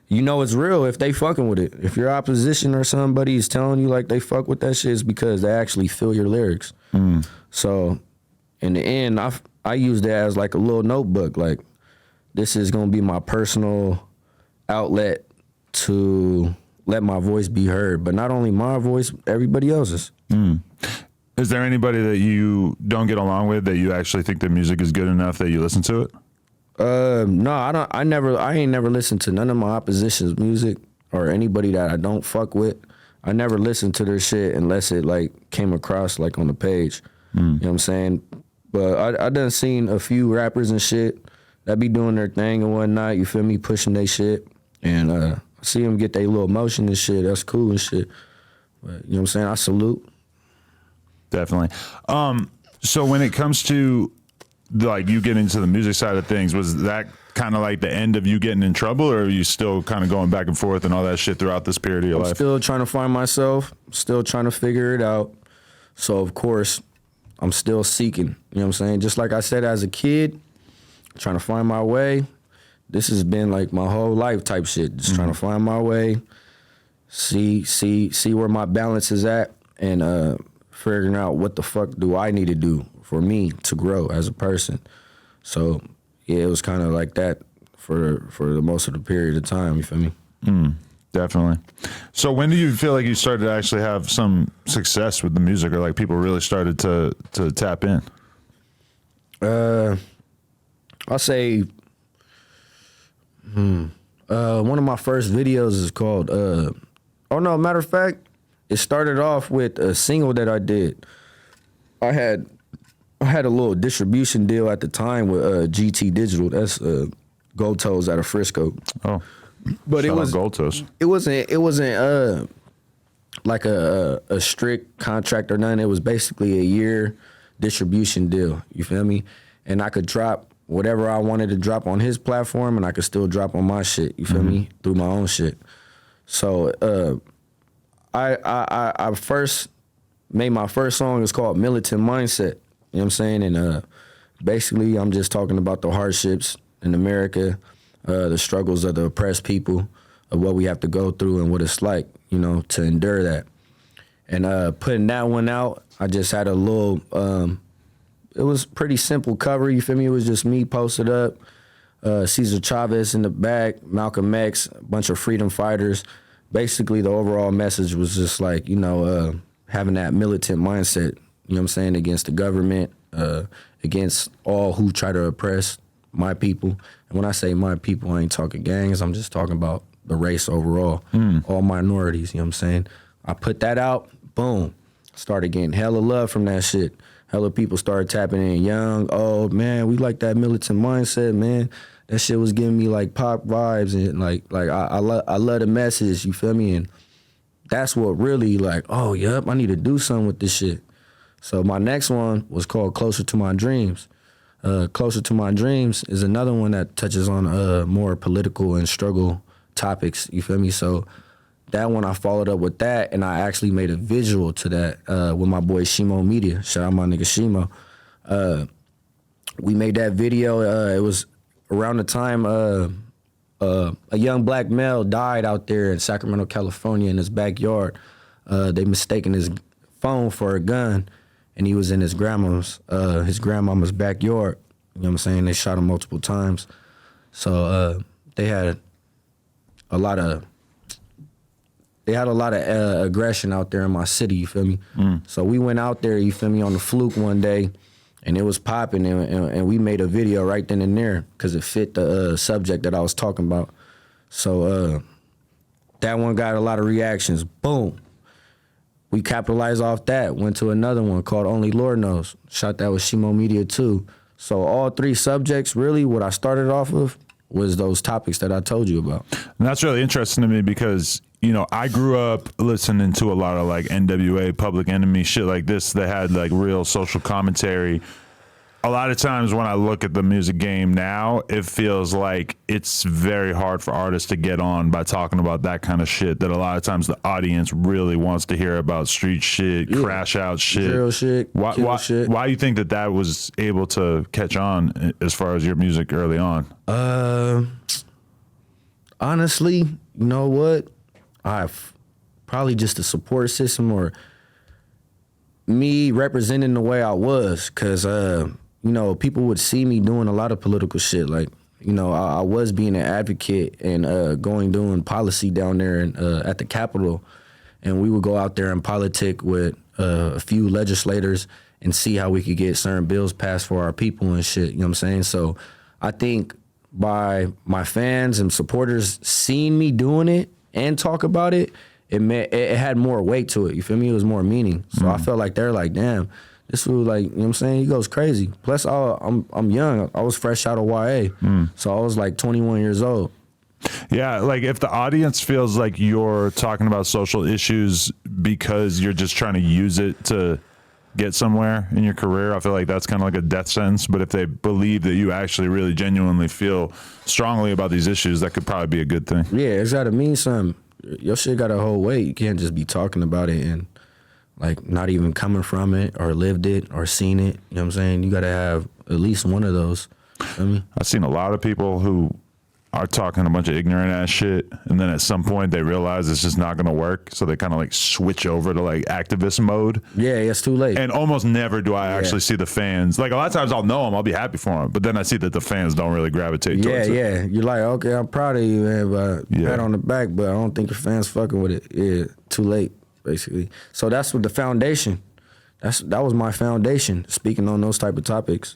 Speaker 2: you know it's real if they fucking with it. If your opposition or somebody is telling you like they fuck with that shit, it's because they actually feel your lyrics. So in the end, I use that as like a little notebook. Like this is gonna be my personal outlet to let my voice be heard, but not only my voice, everybody else's.
Speaker 1: Is there anybody that you don't get along with that you actually think the music is good enough that you listen to it?
Speaker 2: No, I don't. I ain't never listened to none of my opposition's music or anybody that I don't fuck with. I never listened to their shit unless it like came across like on the page. You know what I'm saying? But I done seen a few rappers and shit that be doing their thing and whatnot. You feel me? Pushing they shit, and I see them get their little motion and shit. That's cool and shit. But you know what I'm saying? I salute.
Speaker 1: Definitely. So when it comes to like you getting into the music side of things, was that kind of like the end of you getting in trouble, or are you still kind of going back and forth and all that shit throughout this period of your life?
Speaker 2: Still trying to find myself, still trying to figure it out. So of course, I'm still seeking. You know what I'm saying? Just like I said as a kid, trying to find my way. This has been like my whole life type shit. Just trying to find my way, see where my balance is at, and figuring out what the fuck do I need to do for me to grow as a person. So yeah, it was kind of like that for the most of the period of time. You feel me?
Speaker 1: Definitely. So when do you feel like you started to actually have some success with the music, or like people really started to tap in?
Speaker 2: I'll say one of my first videos is called matter of fact, it started off with a single that I did. I had a little distribution deal at the time with GT Digital. That's Gold Toes out of Frisco.
Speaker 1: Oh,
Speaker 2: but
Speaker 1: shout out Gold Toes.
Speaker 2: It wasn't like a strict contract or nothing. It was basically a year distribution deal. You feel me? And I could drop whatever I wanted to drop on his platform, and I could still drop on my shit. You feel me? Through my own shit. So I first made my first song. It's called Militant Mindset. You know what I'm saying? And basically, I'm just talking about the hardships in America, the struggles of the oppressed people, of what we have to go through and what it's like, you know, to endure that. And putting that one out, I just had a little, it was pretty simple cover, you feel me? It was just me posted up, Cesar Chavez in the back, Malcolm X, a bunch of freedom fighters. Basically, the overall message was just like, you know, having that militant mindset, you know what I'm saying, against the government, against all who try to oppress my people. And when I say my people, I ain't talking gangs, I'm just talking about the race overall, all minorities, you know what I'm saying? I put that out, boom, started getting hella love from that shit. Hella people started tapping in, young, old, man, we like that militant mindset, man. That shit was giving me like pop vibes and like I love the message, you feel me? And that's what really like, oh, yep, I need to do something with this shit. So my next one was called Closer to My Dreams. Closer to My Dreams is another one that touches on more political and struggle topics, you feel me? So that one I followed up with that, and I actually made a visual to that with my boy Shimo Media. Shout out my nigga Shimo. We made that video. It was around the time a young black male died out there in Sacramento, California, in his backyard. They mistaken his phone for a gun, and he was in his grandmama's backyard. You know what I'm saying? They shot him multiple times. So they had a lot of aggression out there in my city, you feel me? So we went out there, you feel me, on the fluke one day, and it was popping, and we made a video right then and there because it fit the subject that I was talking about. So that one got a lot of reactions. Boom. We capitalized off that, went to another one called Only Lord Knows. Shot that with Shimo Media too. So all three subjects, really, what I started off of was those topics that I told you about.
Speaker 1: And that's really interesting to me because, you know, I grew up listening to a lot of like NWA, Public Enemy, shit like this that had like real social commentary. A lot of times when I look at the music game now, it feels like it's very hard for artists to get on by talking about that kind of shit that a lot of times the audience really wants to hear about street shit, crash out shit.
Speaker 2: Real shit,
Speaker 1: why
Speaker 2: shit.
Speaker 1: Why do you think that was able to catch on as far as your music early on?
Speaker 2: Honestly, you know what? I've probably just a support system or me representing the way I was, because you know, people would see me doing a lot of political shit. Like, you know, I was being an advocate and doing policy down there at the Capitol, and we would go out there and politic with a few legislators and see how we could get certain bills passed for our people and shit. You know what I'm saying? So I think by my fans and supporters seeing me doing it and talk about it, it had more weight to it. You feel me? It was more meaning. So I felt like they're like, damn, this was like, you know what I'm saying? He goes crazy. Plus, I'm young. I was fresh out of YA. So I was like 21 years old.
Speaker 1: Yeah, like if the audience feels like you're talking about social issues because you're just trying to use it to get somewhere in your career, I feel like that's kind of like a death sentence. But if they believe that you actually really genuinely feel strongly about these issues, that could probably be a good thing.
Speaker 2: Yeah, it's got to mean something. Your shit got a whole weight. You can't just be talking about it and like not even coming from it or lived it or seen it. You know what I'm saying? You got to have at least one of those. I mean,
Speaker 1: I've seen a lot of people who are talking a bunch of ignorant ass shit, and then at some point they realize it's just not gonna work, so they kind of like switch over to like activist mode.
Speaker 2: Yeah, it's too late.
Speaker 1: And almost never do I actually see the fans. Like a lot of times I'll know them, I'll be happy for them, but then I see that the fans don't really gravitate towards it.
Speaker 2: Yeah, you're like, okay, I'm proud of you, man, but pat on the back, but I don't think the fans fucking with it. Yeah, too late, basically. So that's what the foundation. That was my foundation, speaking on those type of topics.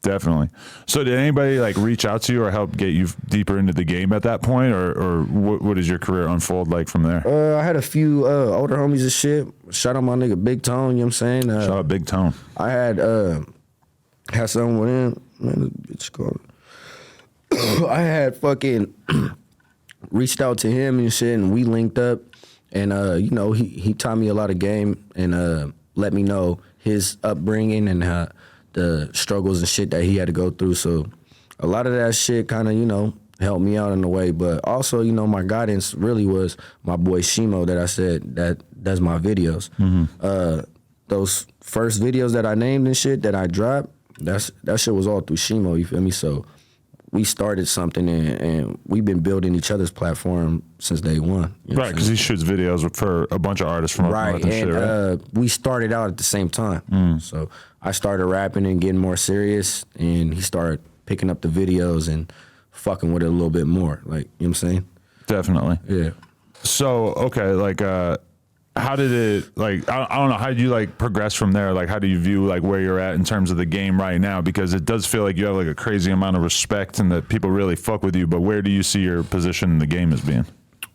Speaker 1: Definitely. So did anybody like reach out to you or help get you deeper into the game at that point, or what does your career unfold like from there?
Speaker 2: I had a few older homies and shit. Shout out my nigga Big Tone, you know what I'm saying?
Speaker 1: Shout out Big Tone.
Speaker 2: I had something with him. Man, this bitch called. I had fucking reached out to him and shit, and we linked up, and you know, he taught me a lot of game, and let me know his upbringing and the struggles and shit that he had to go through. So a lot of that shit kind of, you know, helped me out in a way. But also, you know, my guidance really was my boy Shimo that I said that does my videos. Those first videos that I named and shit that I dropped, that shit was all through Shimo, you feel me? So we started something and we've been building each other's platform since day one.
Speaker 1: Right, because he shoots videos for a bunch of artists from up north and shit, right?
Speaker 2: We started out at the same time. So I started rapping and getting more serious, and he started picking up the videos and fucking with it a little bit more. Like, you know what I'm saying?
Speaker 1: Definitely.
Speaker 2: Yeah.
Speaker 1: So, okay, like, how did it, like, I don't know, how did you, like, progress from there? Like, how do you view, like, where you're at in terms of the game right now? Because it does feel like you have, like, a crazy amount of respect and that people really fuck with you, but where do you see your position in the game as being?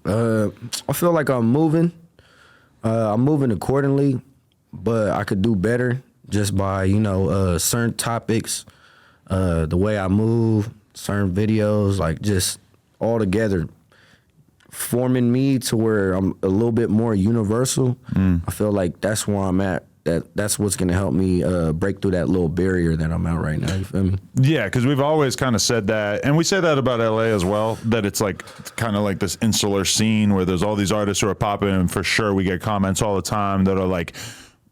Speaker 2: I feel like I'm moving. I'm moving accordingly, but I could do better just by, you know, certain topics, the way I move, certain videos, like, just all together. Forming me to where I'm a little bit more universal. I feel like that's where I'm at. That's what's gonna help me break through that little barrier that I'm at right now. You feel me?
Speaker 1: Yeah, because we've always kind of said that, and we say that about LA as well. That it's like kind of like this insular scene where there's all these artists who are popping, and for sure we get comments all the time that are like,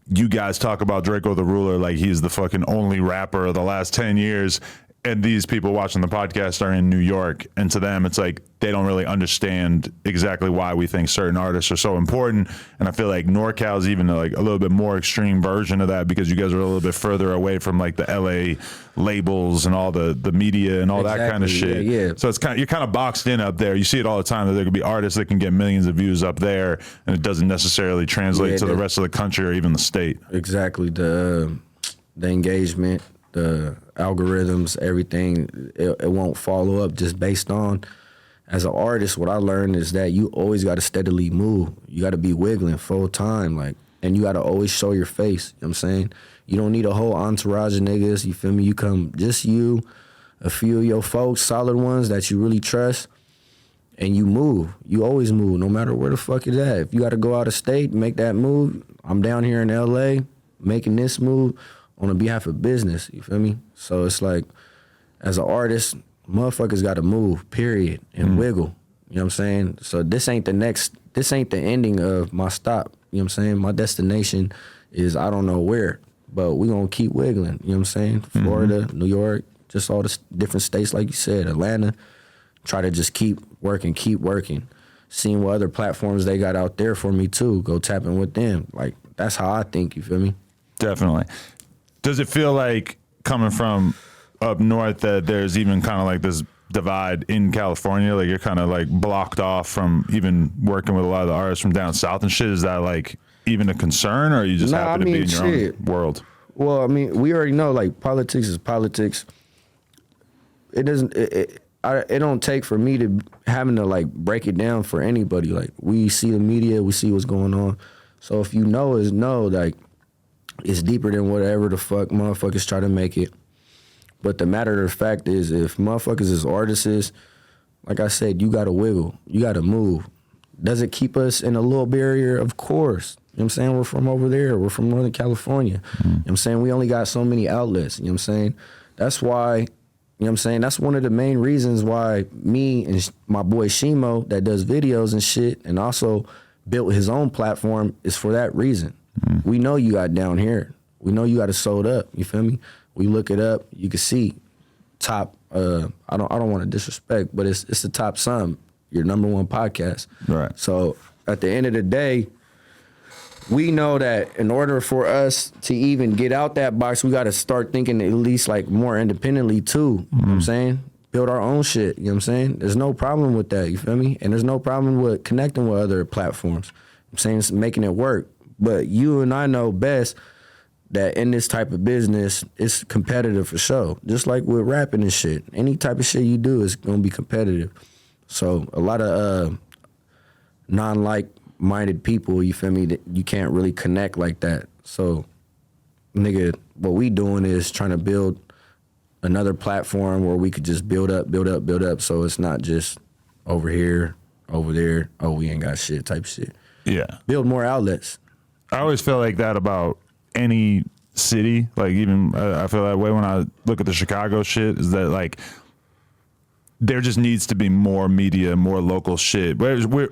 Speaker 1: "You guys talk about Draco the Ruler like he's the fucking only rapper of the last 10 years." And these people watching the podcast are in New York, and to them, it's like they don't really understand exactly why we think certain artists are so important. And I feel like NorCal is even like a little bit more extreme version of that because you guys are a little bit further away from like the LA labels and all the media and all that kind of shit.
Speaker 2: Yeah.
Speaker 1: So it's kind of, you're kind of boxed in up there. You see it all the time that there could be artists that can get millions of views up there, and it doesn't necessarily translate to the rest of the country or even the state.
Speaker 2: Exactly. The engagement, the algorithms, everything, it won't follow up just based on. As an artist, what I learned is that you always got to steadily move. You got to be wiggling full time, like, and you got to always show your face. You know what I'm saying? You don't need a whole entourage of niggas. You feel me? You come just you, a few of your folks, solid ones that you really trust, and you move. You always move, no matter where the fuck it's at. If you got to go out of state, make that move. I'm down here in LA making this move on the behalf of business, you feel me? So it's like, as an artist, motherfuckers gotta move, period, and wiggle. You know what I'm saying? So this ain't the ending of my stop. You know what I'm saying? My destination is I don't know where, but we gonna keep wiggling. You know what I'm saying? Florida, New York, just all the different states, like you said, Atlanta. Try to just keep working, seeing what other platforms they got out there for me too. Go tapping with them. Like, that's how I think, you feel me?
Speaker 1: Definitely. Does it feel like coming from up north that there's even kind of like this divide in California? Like you're kind of like blocked off from even working with a lot of the artists from down south and shit. Is that like even a concern, or are you just happy to be in your own world?
Speaker 2: Well, I mean, we already know like politics is politics. It doesn't. It don't take for me to having to like break it down for anybody. Like we see the media, we see what's going on. So if you know, is know like. It's deeper than whatever the fuck motherfuckers try to make it. But the matter of the fact is, if motherfuckers is artists, like I said, you gotta wiggle. You gotta move. Does it keep us in a little barrier? Of course. You know what I'm saying? We're from over there. We're from Northern California. You know what I'm saying? We only got so many outlets. You know what I'm saying? That's why, you know what I'm saying? That's one of the main reasons why me and my boy Shimo that does videos and shit and also built his own platform is for that reason. We know you got down here. We know you got it sold up. You feel me? We look it up. You can see top. I don't want to disrespect, but it's the top sum. Your #1 podcast.
Speaker 1: Right.
Speaker 2: So at the end of the day, we know that in order for us to even get out that box, we got to start thinking at least like more independently too. You know what I'm saying? Build our own shit. You know what I'm saying? There's no problem with that. You feel me? And there's no problem with connecting with other platforms. I'm saying it's making it work. But you and I know best that in this type of business, it's competitive for sure. Just like with rapping and shit. Any type of shit you do is going to be competitive. So a lot of non-like-minded people, you feel me, that you can't really connect like that. So, nigga, what we doing is trying to build another platform where we could just build up. So it's not just over here, over there, oh, we ain't got shit type shit.
Speaker 1: Yeah.
Speaker 2: Build more outlets.
Speaker 1: I always feel like that about any city, like even I feel that way when I look at the Chicago shit, is that like there just needs to be more media, more local shit. Whereas we're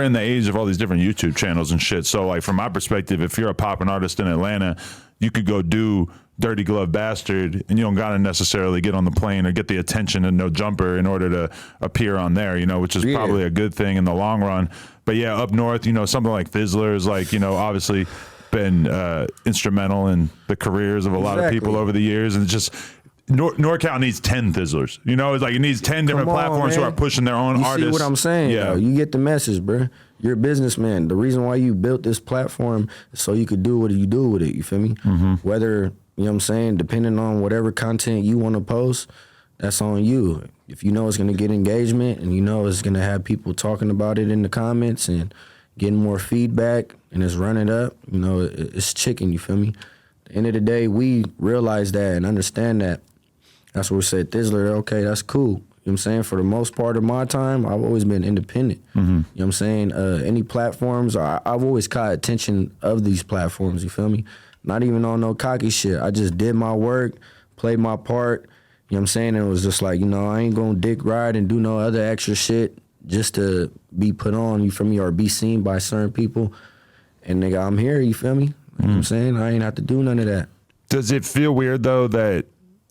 Speaker 1: in the age of all these different YouTube channels and shit. So like from my perspective, if you're a poppin' artist in Atlanta, you could go do Dirty Glove Bastard and you don't gotta necessarily get on the plane or get the attention and No Jumper in order to appear on there, you know, which is probably a good thing in the long run. But yeah, up north, you know, something like Thizzlers, like, you know, obviously been instrumental in the careers of a lot of people over the years. And it's just, NorCal needs 10 Thizzlers. You know, it's like it needs 10 different platforms who are pushing their own artists.
Speaker 2: See what I'm saying?
Speaker 1: Yeah.
Speaker 2: You get the message, bro. You're a businessman. The reason why you built this platform is so you could do what you do with it. You feel me? Whether, you know what I'm saying, depending on whatever content you want to post, that's on you. If you know it's going to get engagement and you know it's going to have people talking about it in the comments and getting more feedback and it's running up, you know, it's chicken, you feel me? At the end of the day, we realize that and understand that. That's what we said, Thizzler, okay, that's cool. You know what I'm saying? For the most part of my time, I've always been independent. You know what I'm saying? Any platforms, I've always caught attention of these platforms, you feel me? Not even on no cocky shit. I just did my work, played my part, you know what I'm saying? And it was just like, you know, I ain't gonna dick ride and do no other extra shit just to be put on, you feel me, or be seen by certain people. And nigga, I'm here, you feel me? You know what I'm saying? I ain't have to do none of that.
Speaker 1: Does it feel weird though that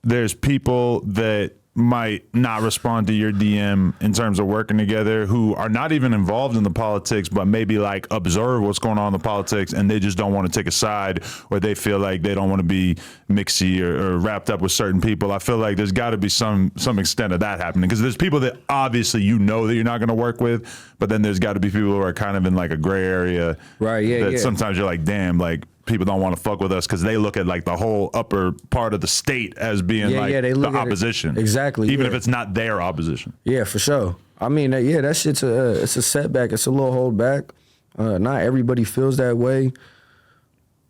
Speaker 1: there's people that might not respond to your DM in terms of working together who are not even involved in the politics, but maybe like observe what's going on in the politics and they just don't want to take a side, or they feel like they don't want to be mixy or wrapped up with certain people? I feel like there's got to be some extent of that happening, because there's people that obviously you know that you're not going to work with, but then there's got to be people who are kind of in like a gray area.
Speaker 2: Right, yeah,
Speaker 1: that sometimes you're like, damn, like people don't want to fuck with us because they look at like the whole upper part of the state as being they look the opposition.
Speaker 2: Exactly.
Speaker 1: Even if it's not their opposition.
Speaker 2: Yeah, for sure. I mean, that shit's it's a setback. It's a little holdback. Not everybody feels that way.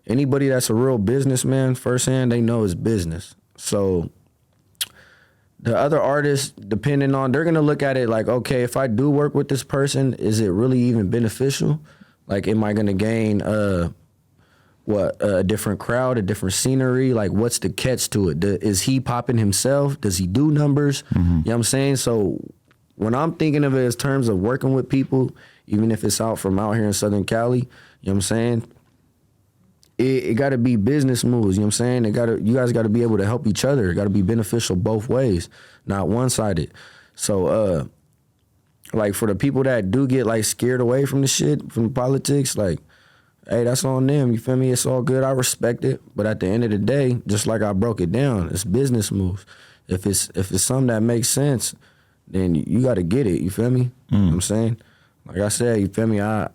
Speaker 2: Anybody that's a real businessman firsthand, they know it's business. So the other artists, depending on, they're going to look at it like, okay, if I do work with this person, is it really even beneficial? Like, am I going to gain a different crowd, a different scenery? Like, what's the catch to it? Is he popping himself? Does he do numbers? You know what I'm saying? So when I'm thinking of it as terms of working with people, even if it's out here in Southern Cali, you know what I'm saying? It got to be business moves, you know what I'm saying? You guys got to be able to help each other. It got to be beneficial both ways, not one-sided. So, like, for the people that do get, like, scared away from the shit, from politics, like, hey, that's on them, you feel me? It's all good, I respect it. But at the end of the day, just like I broke it down, it's business moves. If it's something that makes sense, then you got to get it, you feel me? You know what I'm saying? Like I said, you feel me? I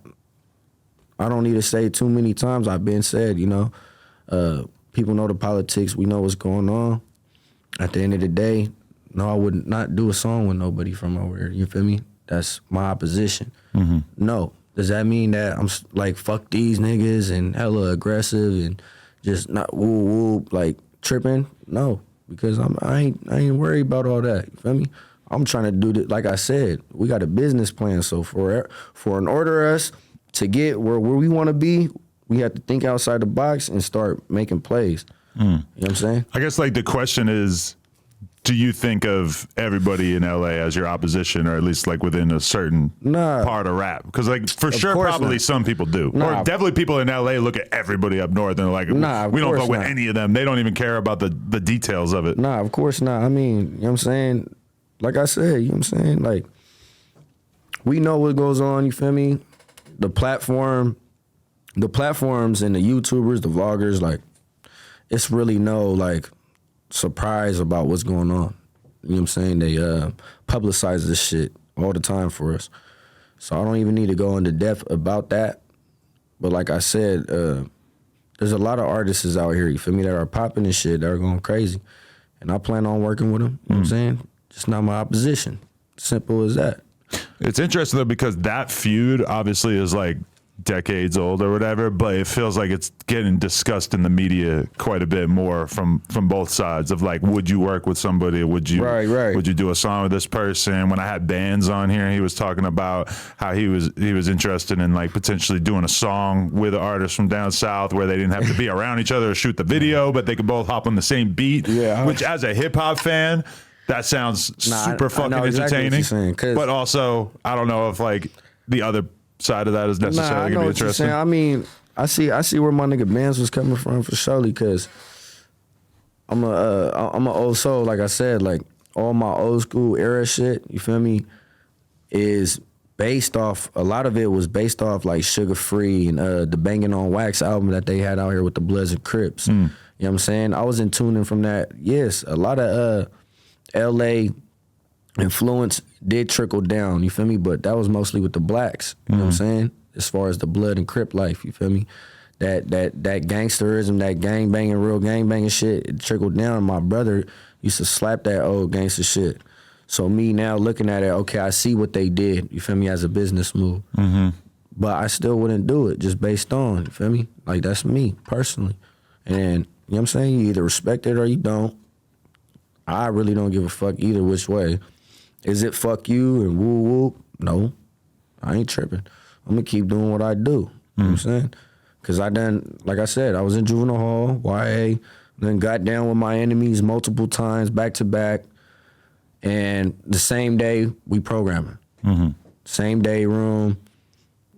Speaker 2: don't need to say it too many times. I've been said, you know, people know the politics. We know what's going on. At the end of the day, no, I would not do a song with nobody from over here. You feel me? That's my opposition. No. Does that mean that I'm like, fuck these niggas and hella aggressive and just not woo woo, like tripping? No, because I ain't worried about all that. You feel me? I'm trying to do like I said, we got a business plan. So for in order us to get where we want to be, we have to think outside the box and start making plays. You know what I'm saying?
Speaker 1: I guess like the question is, do you think of everybody in LA as your opposition, or at least like within a certain part of rap? Because like for sure, probably some people do. Or definitely people in LA look at everybody up north and are like, we don't fuck with any of them. They don't even care about the details of it.
Speaker 2: Nah, of course not. I mean, you know what I'm saying? Like I said, you know what I'm saying? Like, we know what goes on, you feel me? The platforms and the YouTubers, the vloggers, like, it's really no, like, surprise about what's going on. You know what I'm saying? They publicize this shit all the time for us. So I don't even need to go into depth about that. But like I said, there's a lot of artists out here, you feel me, that are popping and shit, that are going crazy. And I plan on working with them, you know what I'm saying? Just not my opposition. Simple as that.
Speaker 1: It's interesting though, because that feud obviously is like decades old or whatever, but it feels like it's getting discussed in the media quite a bit more from both sides of like, would you work with somebody? Would you would you do a song with this person? When I had Bands on here, he was talking about how he was interested in like potentially doing a song with an artist from down south where they didn't have to be around each other or shoot the video, but they could both hop on the same beat. Yeah. Which as a hip hop fan, that sounds super fucking entertaining. Saying, but also, I don't know if like the other side of that is necessarily gonna be interesting.
Speaker 2: I mean, I see where my nigga Bands was coming from for surely, because I'm an old soul. Like I said, like all my old school era shit, you feel me, is based off. A lot of it was based off like Sugafree and the Banging on Wax album that they had out here with the Bloods and Crips. You know what I'm saying? I was in tuning from that. Yes, a lot of LA influence did trickle down, you feel me? But that was mostly with the blacks, you know what I'm saying? As far as the Blood and Crip life, you feel me? That gangsterism, that gang banging, real gang banging shit, it trickled down. My brother used to slap that old gangster shit. So me now looking at it, okay, I see what they did, you feel me, as a business move. But I still wouldn't do it just based on, you feel me? Like that's me, personally. And you know what I'm saying? You either respect it or you don't. I really don't give a fuck either which way. Is it fuck you and woo woo? No, I ain't tripping. I'm gonna keep doing what I do. You know what I'm saying? Cause like I said, I was in juvenile hall, YA, then got down with my enemies multiple times, back to back. And the same day we programming. Same day room,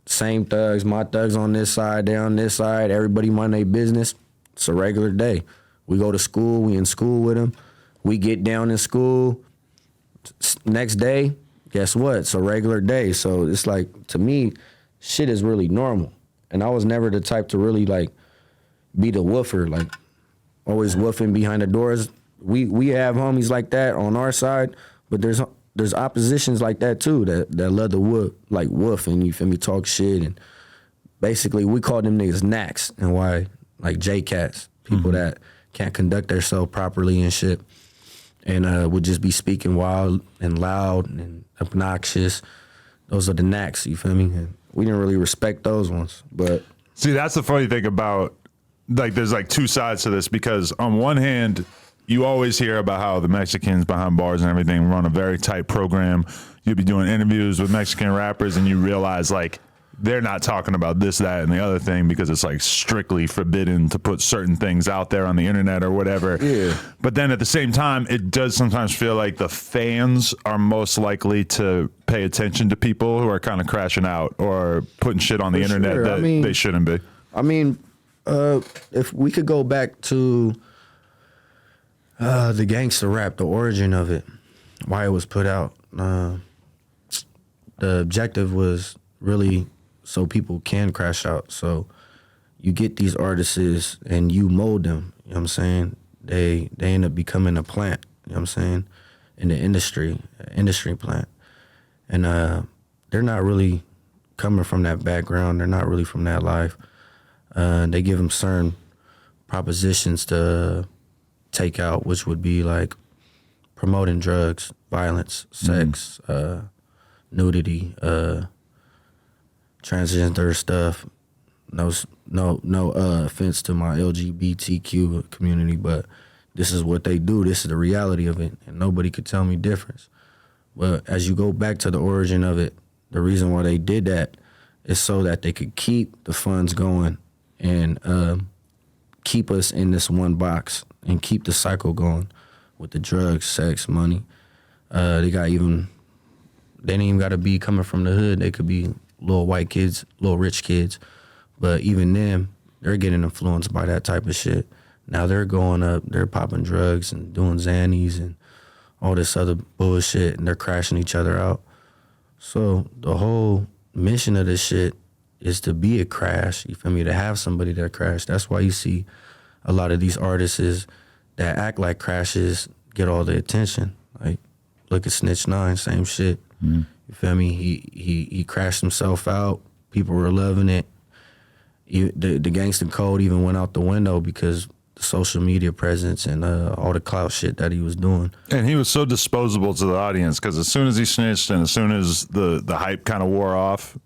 Speaker 2: same thugs, my thugs on this side, they on this side, everybody mind their business. It's a regular day. We go to school, we in school with them. We get down in school. Next day, guess what? It's a regular day. So it's like, to me, shit is really normal. And I was never the type to really like be the woofer, like always woofing behind the doors. We have homies like that on our side, but there's oppositions like that too that love to woof and you feel me, talk shit. And basically we call them niggas knacks, and why, like J-Cats, people that can't conduct themselves properly and shit. And would just be speaking wild and loud and obnoxious. Those are the knacks, you feel me? And we didn't really respect those ones. But
Speaker 1: see, that's the funny thing about, like, there's like two sides to this, because on one hand, you always hear about how the Mexicans behind bars and everything run a very tight program. You'd be doing interviews with Mexican rappers and you realize like they're not talking about this, that, and the other thing because it's like strictly forbidden to put certain things out there on the internet or whatever. Yeah. But then at the same time, it does sometimes feel like the fans are most likely to pay attention to people who are kind of crashing out or putting shit on the internet that they shouldn't be.
Speaker 2: I mean, if we could go back to the gangster rap, the origin of it, why it was put out, the objective was really so people can crash out. So you get these artists and you mold them, you know what I'm saying? They end up becoming a plant, you know what I'm saying? In the industry plant. And they're not really coming from that background. They're not really from that life. They give them certain propositions to take out, which would be like promoting drugs, violence, sex, nudity, transgender stuff. No offense to my LGBTQ community, but this is what they do. This is the reality of it, and nobody could tell me difference. But as you go back to the origin of it, the reason why they did that is so that they could keep the funds going and keep us in this one box and keep the cycle going with the drugs, sex, money. They didn't even got to be coming from the hood. They could be little white kids, little rich kids. But even them, they're getting influenced by that type of shit. Now they're going up, they're popping drugs and doing Xannies and all this other bullshit, and they're crashing each other out. So the whole mission of this shit is to be a crash, you feel me, to have somebody that crash. That's why you see a lot of these artists that act like crashes get all the attention. Like, look at Snitch 9, same shit. You feel me? He crashed himself out. People were loving it. The gangster code even went out the window because the social media presence and all the clout shit that he was doing.
Speaker 1: And he was so disposable to the audience because as soon as he snitched and as soon as the hype kind of wore off,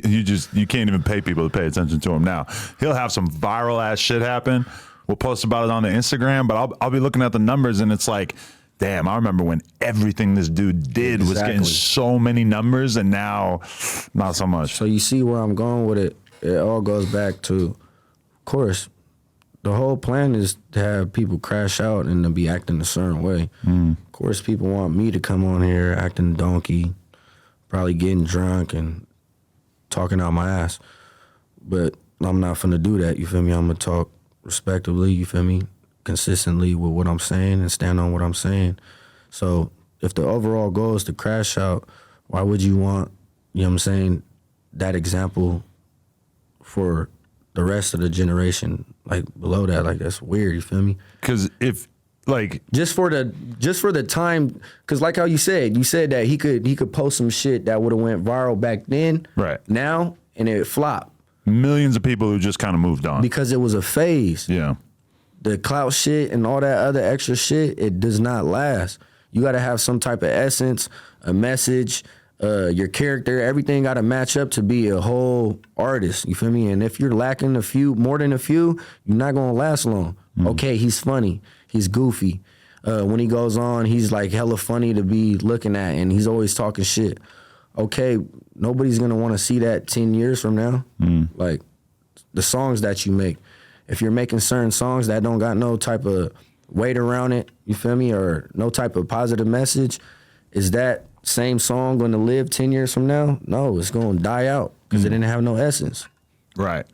Speaker 1: you can't even pay people to pay attention to him now. He'll have some viral ass shit happen. We'll post about it on the Instagram, but I'll be looking at the numbers and it's like, damn, I remember when everything this dude did was getting so many numbers, and now not so much.
Speaker 2: So you see where I'm going with it? It all goes back to, of course, the whole plan is to have people crash out and to be acting a certain way. Of course, people want me to come on here acting a donkey, probably getting drunk and talking out my ass. But I'm not finna do that, you feel me? I'm gonna talk respectively, you feel me? Consistently with what I'm saying and stand on what I'm saying. So if the overall goal is to crash out, why would you want, you know what I'm saying, that example for the rest of the generation, like below that? Like, that's weird, you feel me?
Speaker 1: Because if, like,
Speaker 2: just for the time, because like how you said that he could post some shit that would have went viral back then,
Speaker 1: right
Speaker 2: now, and it flopped.
Speaker 1: Millions of people who just kind of moved on
Speaker 2: because it was a phase.
Speaker 1: Yeah.
Speaker 2: The clout shit and all that other extra shit, it does not last. You got to have some type of essence, a message, your character. Everything got to match up to be a whole artist. You feel me? And if you're lacking more than a few, you're not gonna last long. Okay, he's funny, he's goofy. When he goes on, he's like hella funny to be looking at, and he's always talking shit. Okay, nobody's gonna want to see that 10 years from now. Like the songs that you make. If you're making certain songs that don't got no type of weight around it, you feel me, or no type of positive message, is that same song going to live 10 years from now? No, it's going to die out because it didn't have no essence.
Speaker 1: Right.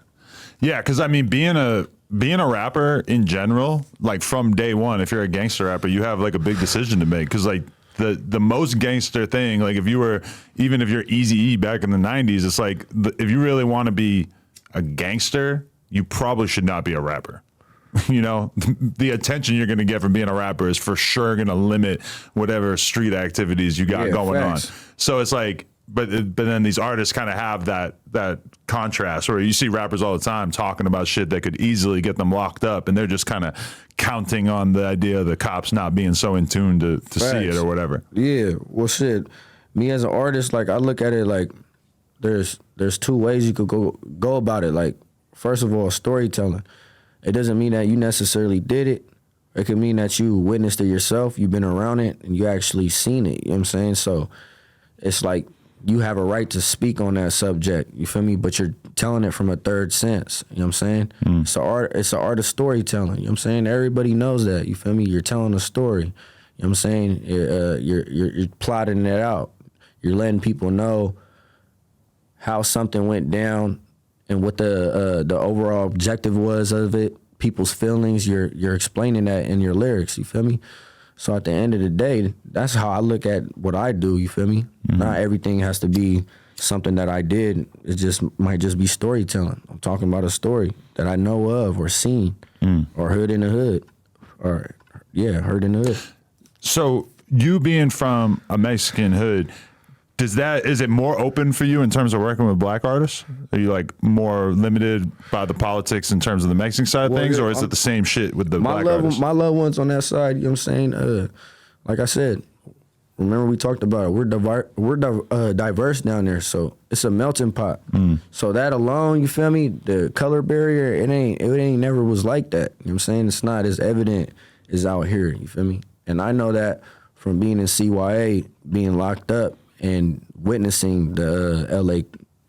Speaker 1: Yeah, because I mean, being a rapper in general, like from day one, if you're a gangster rapper, you have like a big decision to make, because like the most gangster thing, like even if you're Eazy-E back in the 90s, it's like if you really want to be a gangster, you probably should not be a rapper. You know, the attention you're going to get from being a rapper is for sure going to limit whatever street activities you got going on. So it's like, but then these artists kind of have that contrast where you see rappers all the time talking about shit that could easily get them locked up, and they're just kind of counting on the idea of the cops not being so in tune to see it or whatever.
Speaker 2: Yeah, well, shit, me as an artist, like I look at it like there's two ways you could go about it. Like, first of all, storytelling. It doesn't mean that you necessarily did it. It could mean that you witnessed it yourself, you've been around it, and you actually seen it, you know what I'm saying? So it's like you have a right to speak on that subject, you feel me? But you're telling it from a third sense, you know what I'm saying? It's an art of storytelling, you know what I'm saying? Everybody knows that, you feel me? You're telling a story, you know what I'm saying? You're plotting it out. You're letting people know how something went down and what the overall objective was of it, people's feelings. You're explaining that in your lyrics, you feel me? So at the end of the day, that's how I look at what I do, you feel me? Not everything has to be something that I did. It just might just be storytelling. I'm talking about a story that I know of or seen or heard in the hood. Or, yeah, heard in the hood.
Speaker 1: So you being from a Mexican hood, is it more open for you in terms of working with black artists? Are you like more limited by the politics in terms of the Mexican side of things, or is it the same shit with the black artists?
Speaker 2: My loved ones on that side, you know what I'm saying? Like I said, remember we talked about it. We're diverse down there, so it's a melting pot. So that alone, you feel me? The color barrier, it ain't never was like that. You know what I'm saying? It's not as evident as out here. You feel me? And I know that from being in CYA, being locked up, and witnessing the LA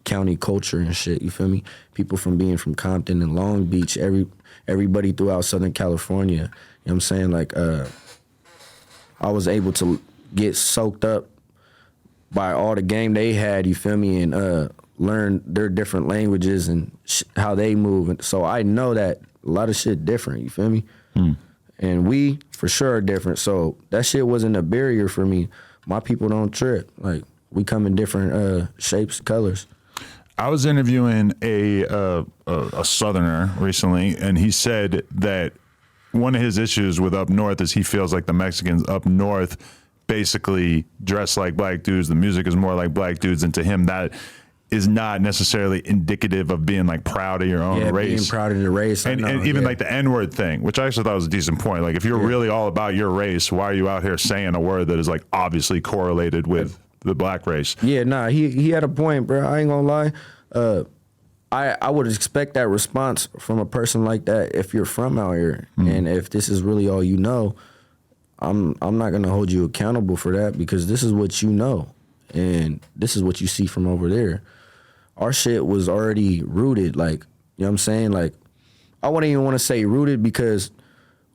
Speaker 2: County culture and shit, you feel me? People from being from Compton and Long Beach, everybody throughout Southern California, you know what I'm saying? Like, I was able to get soaked up by all the game they had, you feel me? And learn their different languages and how they move. And so I know that a lot of shit different, you feel me? And we, for sure, are different. So that shit wasn't a barrier for me. My people don't trip. Like, we come in different shapes, colors.
Speaker 1: I was interviewing a Southerner recently, and he said that one of his issues with up north is he feels like the Mexicans up north basically dress like black dudes. The music is more like black dudes, and to him that is not necessarily indicative of being like proud of your own race.
Speaker 2: Being proud of the race.
Speaker 1: And even like the N-word thing, which I actually thought was a decent point. Like, if you're really all about your race, why are you out here saying a word that is like obviously correlated with the black race.
Speaker 2: Yeah, nah, he had a point, bro. I ain't gonna lie. I would expect that response from a person like that if you're from out here, and if this is really all you know. I'm not gonna hold you accountable for that because this is what you know, and this is what you see from over there. Our shit was already rooted, like, you know what I'm saying? Like, I wouldn't even want to say rooted because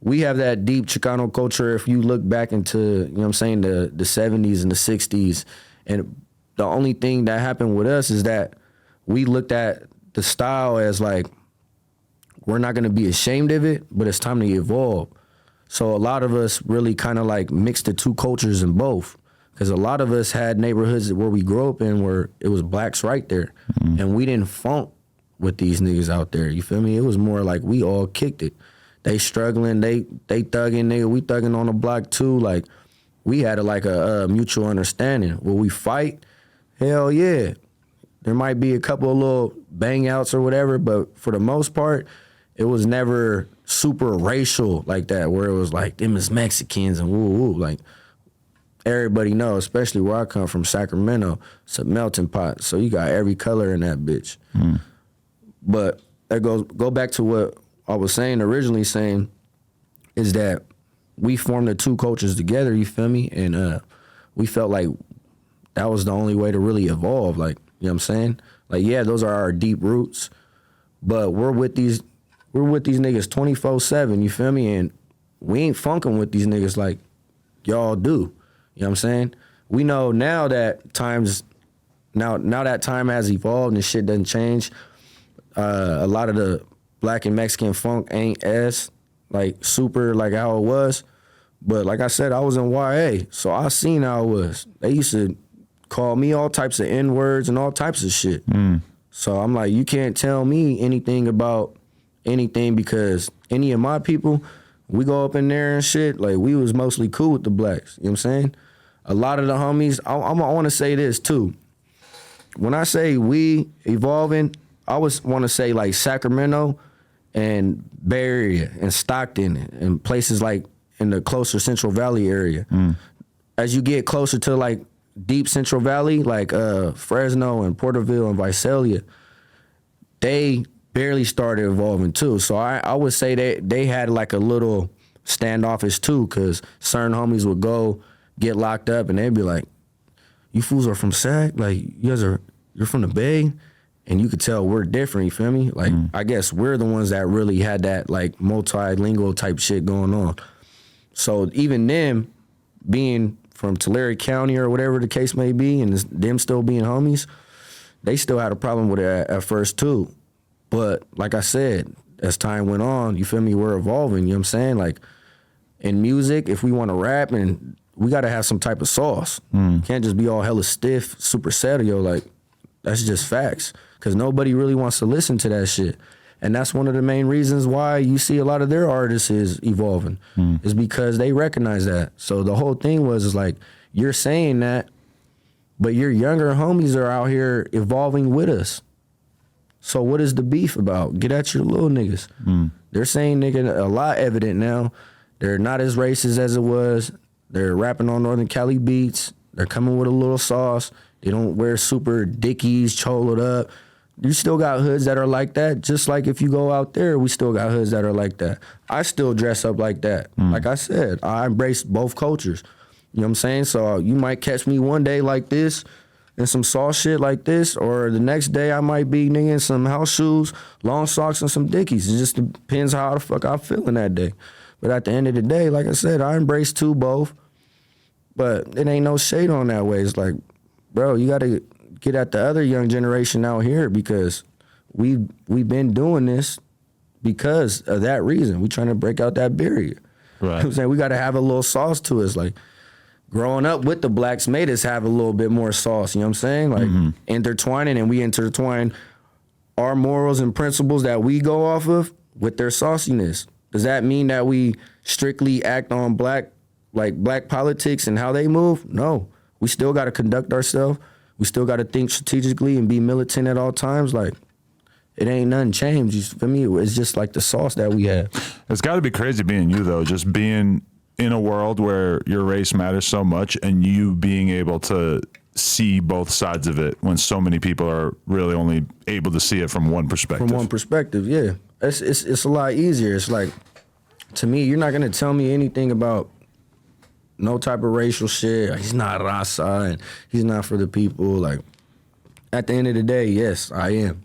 Speaker 2: we have that deep Chicano culture. If you look back into, you know what I'm saying, the 70s and the 60s, and the only thing that happened with us is that we looked at the style as like, we're not gonna be ashamed of it, but it's time to evolve. So a lot of us really kind of like mixed the two cultures in both. Because a lot of us had neighborhoods where we grew up in where it was blacks right there. And we didn't funk with these niggas out there. You feel me? It was more like we all kicked it. They struggling, they thugging, nigga. We thugging on the block too. Like, we had a mutual understanding. Will we fight? Hell yeah. There might be a couple of little bang outs or whatever, but for the most part, it was never super racial like that, where it was like, them is Mexicans and woo woo. Like, everybody know, especially where I come from, Sacramento, it's a melting pot. So you got every color in that bitch. But that go back to what I was saying originally, saying is that we formed the two cultures together, you feel me? And we felt like that was the only way to really evolve. Like, you know what I'm saying? Like, yeah, those are our deep roots, but we're with these niggas 24/7, you feel me? And we ain't funking with these niggas like y'all do. You know what I'm saying? We know now that now that time has evolved and shit doesn't change. A lot of the black and Mexican funk ain't as like super like how it was. But like I said, I was in YA, so I seen how it was. They used to call me all types of N-words and all types of shit. So I'm like, you can't tell me anything about anything because any of my people, we go up in there and shit, like we was mostly cool with the blacks. You know what I'm saying? A lot of the homies, I want to say this too. When I say we evolving, I want to say like Sacramento and Bay Area and Stockton and places like in the closer Central Valley area. As you get closer to like deep Central Valley, like Fresno and Porterville and Visalia, they barely started evolving too. So I would say they had like a little standoffish too, because certain homies would go get locked up and they'd be like, you fools are from Sac? Like, you're from the Bay? And you could tell we're different, you feel me? Like, I guess we're the ones that really had that like multilingual type shit going on. So even them being from Tulare County or whatever the case may be, and them still being homies, they still had a problem with it at first too. But like I said, as time went on, you feel me, we're evolving, you know what I'm saying? Like, in music, if we want to rap, and we got to have some type of sauce. Can't just be all hella stiff, super serio, like, that's just facts. Because nobody really wants to listen to that shit. And that's one of the main reasons why you see a lot of their artists is evolving, is because they recognize that. So the whole thing is like, you're saying that, but your younger homies are out here evolving with us. So what is the beef about? Get at your little niggas. They're saying, nigga, a lot evident now. They're not as racist as it was. They're rapping on Northern Cali beats. They're coming with a little sauce. They don't wear super dickies, choloed up. You still got hoods that are like that. Just like if you go out there, we still got hoods that are like that. I still dress up like that. Like I said, I embrace both cultures. You know what I'm saying? So you might catch me one day like this and some sauce shit like this, or the next day I might be nigga in some house shoes, long socks, and some dickies. It just depends how the fuck I'm feeling that day. But at the end of the day, like I said, I embrace both. But it ain't no shade on that way. It's like, bro, you gotta get at the other young generation out here, because we've been doing this because of that reason. We trying to break out that barrier. Right. You know what I'm saying? We gotta have a little sauce to us. Like, growing up with the blacks made us have a little bit more sauce, you know what I'm saying? Like, intertwining, and we intertwine our morals and principles that we go off of with their sauciness. Does that mean that we strictly act on black politics and how they move? No. We still got to conduct ourselves. We still got to think strategically and be militant at all times. Like, it ain't nothing changed. For me, it's just like the sauce that we have.
Speaker 1: It's got to be crazy being you, though, just being in a world where your race matters so much, and you being able to see both sides of it when so many people are really only able to see it from one perspective.
Speaker 2: From one perspective, yeah. It's a lot easier. It's like, to me, you're not gonna tell me anything about no type of racial shit. He's not Rasa and he's not for the people. Like, at the end of the day, yes, I am.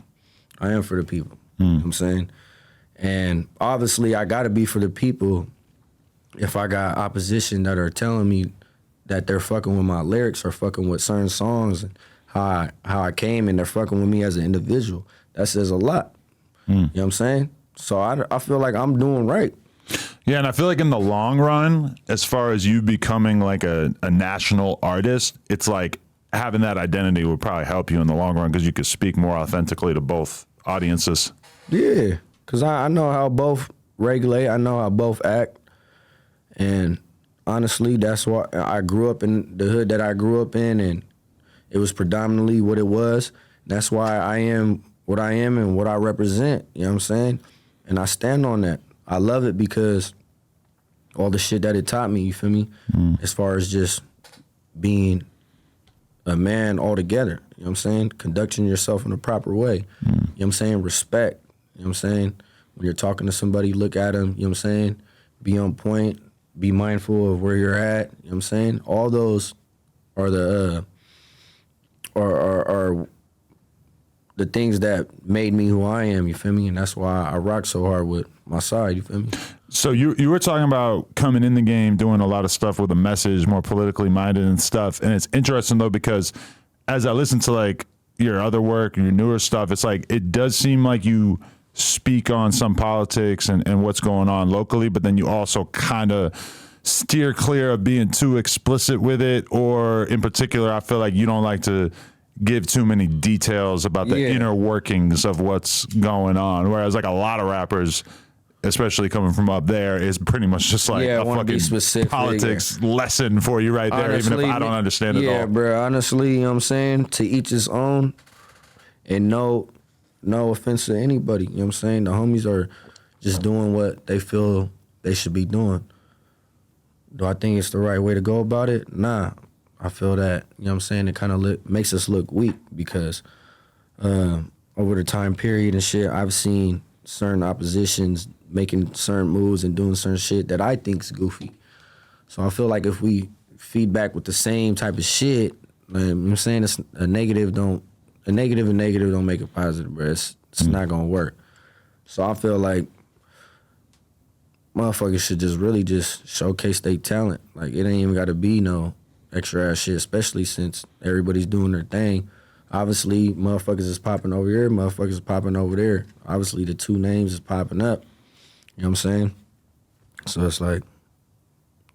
Speaker 2: I am for the people. You know what I'm saying? And obviously I gotta be for the people if I got opposition that are telling me that they're fucking with my lyrics or fucking with certain songs and how I came and they're fucking with me as an individual. That says a lot. You know what I'm saying? So I feel like I'm doing right.
Speaker 1: Yeah, and I feel like in the long run, as far as you becoming like a national artist, it's like having that identity would probably help you in the long run because you could speak more authentically to both audiences.
Speaker 2: Yeah, because I know how both regulate. I know how both act. And honestly, that's why I grew up in the hood that I grew up in, and it was predominantly what it was. That's why I am what I am and what I represent, you know what I'm saying? And I stand on that. I love it because all the shit that it taught me, you feel me? As far as just being a man altogether, you know what I'm saying? Conducting yourself in the proper way, you know what I'm saying? Respect, you know what I'm saying? When you're talking to somebody, look at them, you know what I'm saying? Be on point, be mindful of where you're at, you know what I'm saying? All those are the are the things that made me who I am, you feel me? And that's why I rock so hard with my side, you feel me?
Speaker 1: So you were talking about coming in the game, doing a lot of stuff with a message, more politically minded and stuff. And it's interesting though, because as I listen to like your other work and your newer stuff, it's like, it does seem like you speak on some politics and what's going on locally, but then you also kind of steer clear of being too explicit with it. Or in particular, I feel like you don't like to give too many details about the inner workings of what's going on. Whereas like a lot of rappers, especially coming from up there, is pretty much just like a fucking politics lesson for you right there, honestly, even if I don't understand it all.
Speaker 2: Yeah, bro, honestly, you know what I'm saying? To each his own, and no offense to anybody, you know what I'm saying? The homies are just doing what they feel they should be doing. Do I think it's the right way to go about it? Nah. I feel that, you know what I'm saying, it kind of makes us look weak because over the time period and shit, I've seen certain oppositions making certain moves and doing certain shit that I think is goofy. So I feel like if we feed back with the same type of shit, you know what I'm saying, it's a negative and negative don't make it positive, bro. It's not gonna work. So I feel like motherfuckers should just really just showcase their talent. Like, it ain't even gotta be no extra ass shit, especially since everybody's doing their thing. Obviously, motherfuckers is popping over here, motherfuckers is popping over there. Obviously, the two names is popping up. You know what I'm saying? So it's like,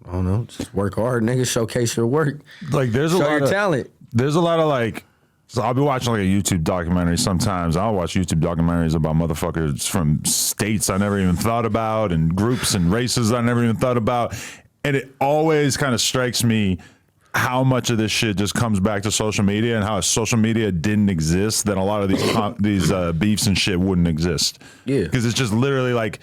Speaker 2: I don't know, just work hard, nigga, showcase your work.
Speaker 1: Like, there's a
Speaker 2: Show
Speaker 1: lot
Speaker 2: your
Speaker 1: of
Speaker 2: talent.
Speaker 1: There's a lot of like, so I'll be watching like a YouTube documentary sometimes. I'll watch YouTube documentaries about motherfuckers from states I never even thought about and groups and races I never even thought about. And it always kind of strikes me how much of this shit just comes back to social media, and how if social media didn't exist, then a lot of these beefs and shit wouldn't exist.
Speaker 2: Yeah.
Speaker 1: Because it's just literally like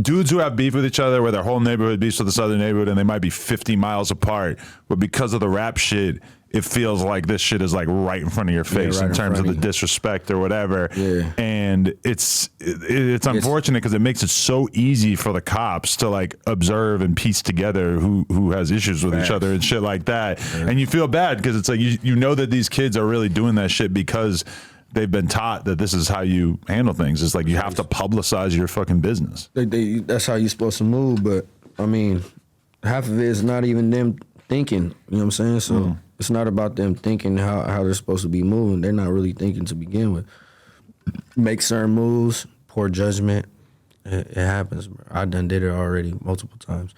Speaker 1: dudes who have beef with each other, where their whole neighborhood beefs with this other neighborhood, and they might be 50 miles apart, but because of the rap shit, it feels like this shit is like right in front of your face in terms of the disrespect or whatever.
Speaker 2: Yeah.
Speaker 1: And it's unfortunate because it makes it so easy for the cops to like observe and piece together who has issues with each other and shit like that. Yeah. And you feel bad because it's like you know that these kids are really doing that shit because they've been taught that this is how you handle things. It's like you have to publicize your fucking business.
Speaker 2: That's how you're supposed to move, but I mean, half of it is not even them thinking, you know what I'm saying? So it's not about them thinking how they're supposed to be moving. They're not really thinking to begin with. Make certain moves, poor judgment. It happens, bro. I done did it already multiple times.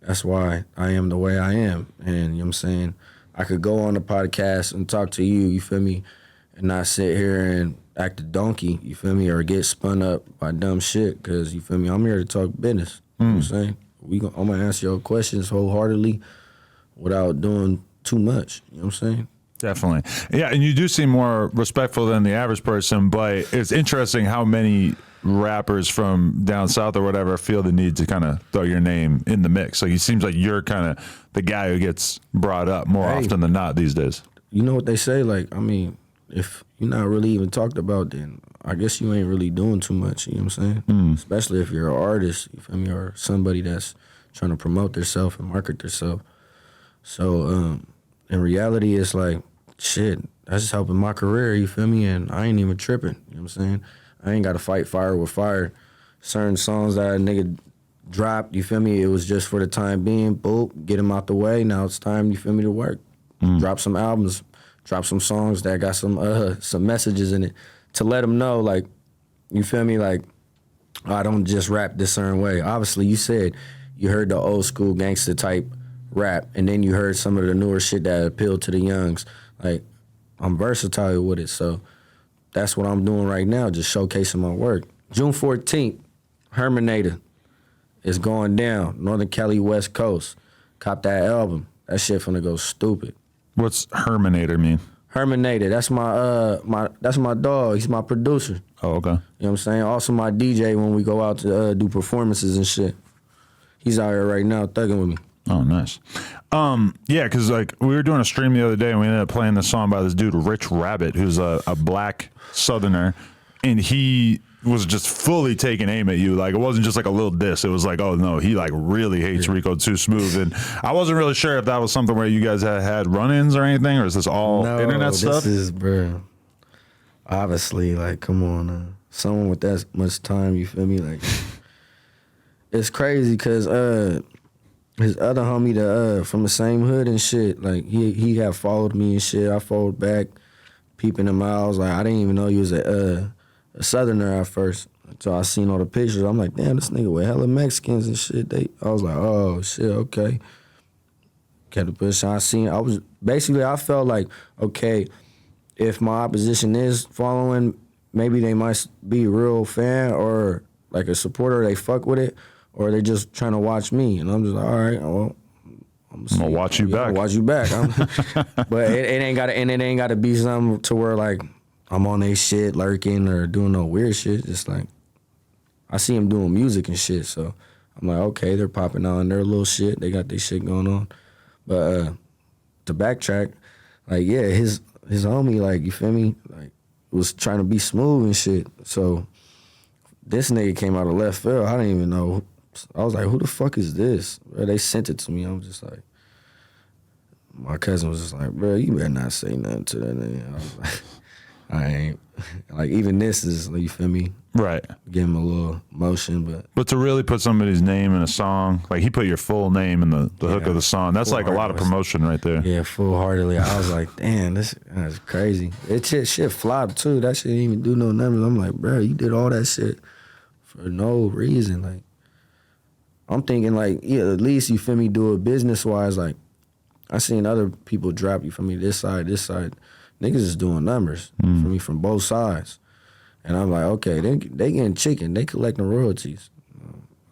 Speaker 2: That's why I am the way I am. And you know what I'm saying? I could go on the podcast and talk to you feel me, and not sit here and act a donkey, you feel me, or get spun up by dumb shit, because, you feel me, I'm here to talk business. You know what I'm saying? I'm going to answer your questions wholeheartedly without doing too much. You know what I'm saying?
Speaker 1: Definitely. Yeah, and you do seem more respectful than the average person, but it's interesting how many rappers from down south or whatever feel the need to kind of throw your name in the mix. Like, it seems like you're kind of the guy who gets brought up more often than not these days.
Speaker 2: you know what they say, like, I mean, if you're not really even talked about, then I guess you ain't really doing too much, you know what I'm saying? Especially if you're an artist, you feel me, or somebody that's trying to promote themselves and market themselves. So, in reality, it's like, shit, that's just helping my career, you feel me? And I ain't even tripping, you know what I'm saying? I ain't got to fight fire with fire. Certain songs that a nigga dropped, you feel me? It was just for the time being, boop, get them out the way. Now it's time, you feel me, to work. Drop some albums, drop some songs that got some messages in it to let them know, like, you feel me, like, I don't just rap this certain way. Obviously, you said you heard the old school gangster type rap, and then you heard some of the newer shit that appealed to the youngs. Like, I'm versatile with it, so that's what I'm doing right now, just showcasing my work. June 14th, Herminator is going down, Northern Cali, West Coast. Cop that album. That shit finna go stupid.
Speaker 1: What's Herminator mean?
Speaker 2: Herminator, that's my dog. He's my producer.
Speaker 1: Oh, okay.
Speaker 2: You know what I'm saying? Also my DJ when we go out to do performances and shit. He's out here right now thugging with me.
Speaker 1: Oh, nice. Yeah, because like we were doing a stream the other day and we ended up playing this song by this dude, Rich Rabbit, who's a black Southerner, and he was just fully taking aim at you. Like, it wasn't just like a little diss. It was like, oh no, he like really hates Rico too Smoove. And I wasn't really sure if that was something where you guys had run-ins or anything, or is this all internet stuff?
Speaker 2: This is, bro, obviously, like, come on, someone with that much time, you feel me? Like, it's crazy because his other homie, from the same hood and shit, like, he had followed me and shit. I followed back, peeping him out. I was like, I didn't even know he was a Southerner at first. So I seen all the pictures. I'm like, damn, this nigga with hella Mexicans and shit. I was like, oh shit, okay. Kept the push. I felt like, okay, if my opposition is following, maybe they might be a real fan or like a supporter, they fuck with it, or they just trying to watch me. And I'm just like, all right, well, I'm
Speaker 1: gonna watch you back.
Speaker 2: I'm watch you back. But it ain't gotta be something to where like I'm on they shit lurking or doing no weird shit. Just like I see them doing music and shit, so I'm like, okay, they're popping on their little shit. They got their shit going on. But to backtrack, like, yeah, his homie, like, you feel me, like, was trying to be smooth and shit. So this nigga came out of left field. I didn't even know. I was like, who the fuck is this? Bro, they sent it to me. I was just like, my cousin was just like, bro, you better not say nothing to that nigga. I was like, I ain't. Like, even this is, you feel me?
Speaker 1: Right.
Speaker 2: Give him a little motion,
Speaker 1: but to really put somebody's name in a song, like he put your full name in the hook of the song. That's like a lot of promotion right there.
Speaker 2: Yeah, full-heartedly. I was like, damn, that's crazy. It shit flopped too. That shit didn't even do no numbers. I'm like, bro, you did all that shit for no reason. Like, I'm thinking like, yeah, at least, you feel me, do it business-wise. Like, I seen other people drop, you feel me, this side. Niggas is doing numbers, for me, from both sides. And I'm like, okay, they getting chicken. They collecting royalties.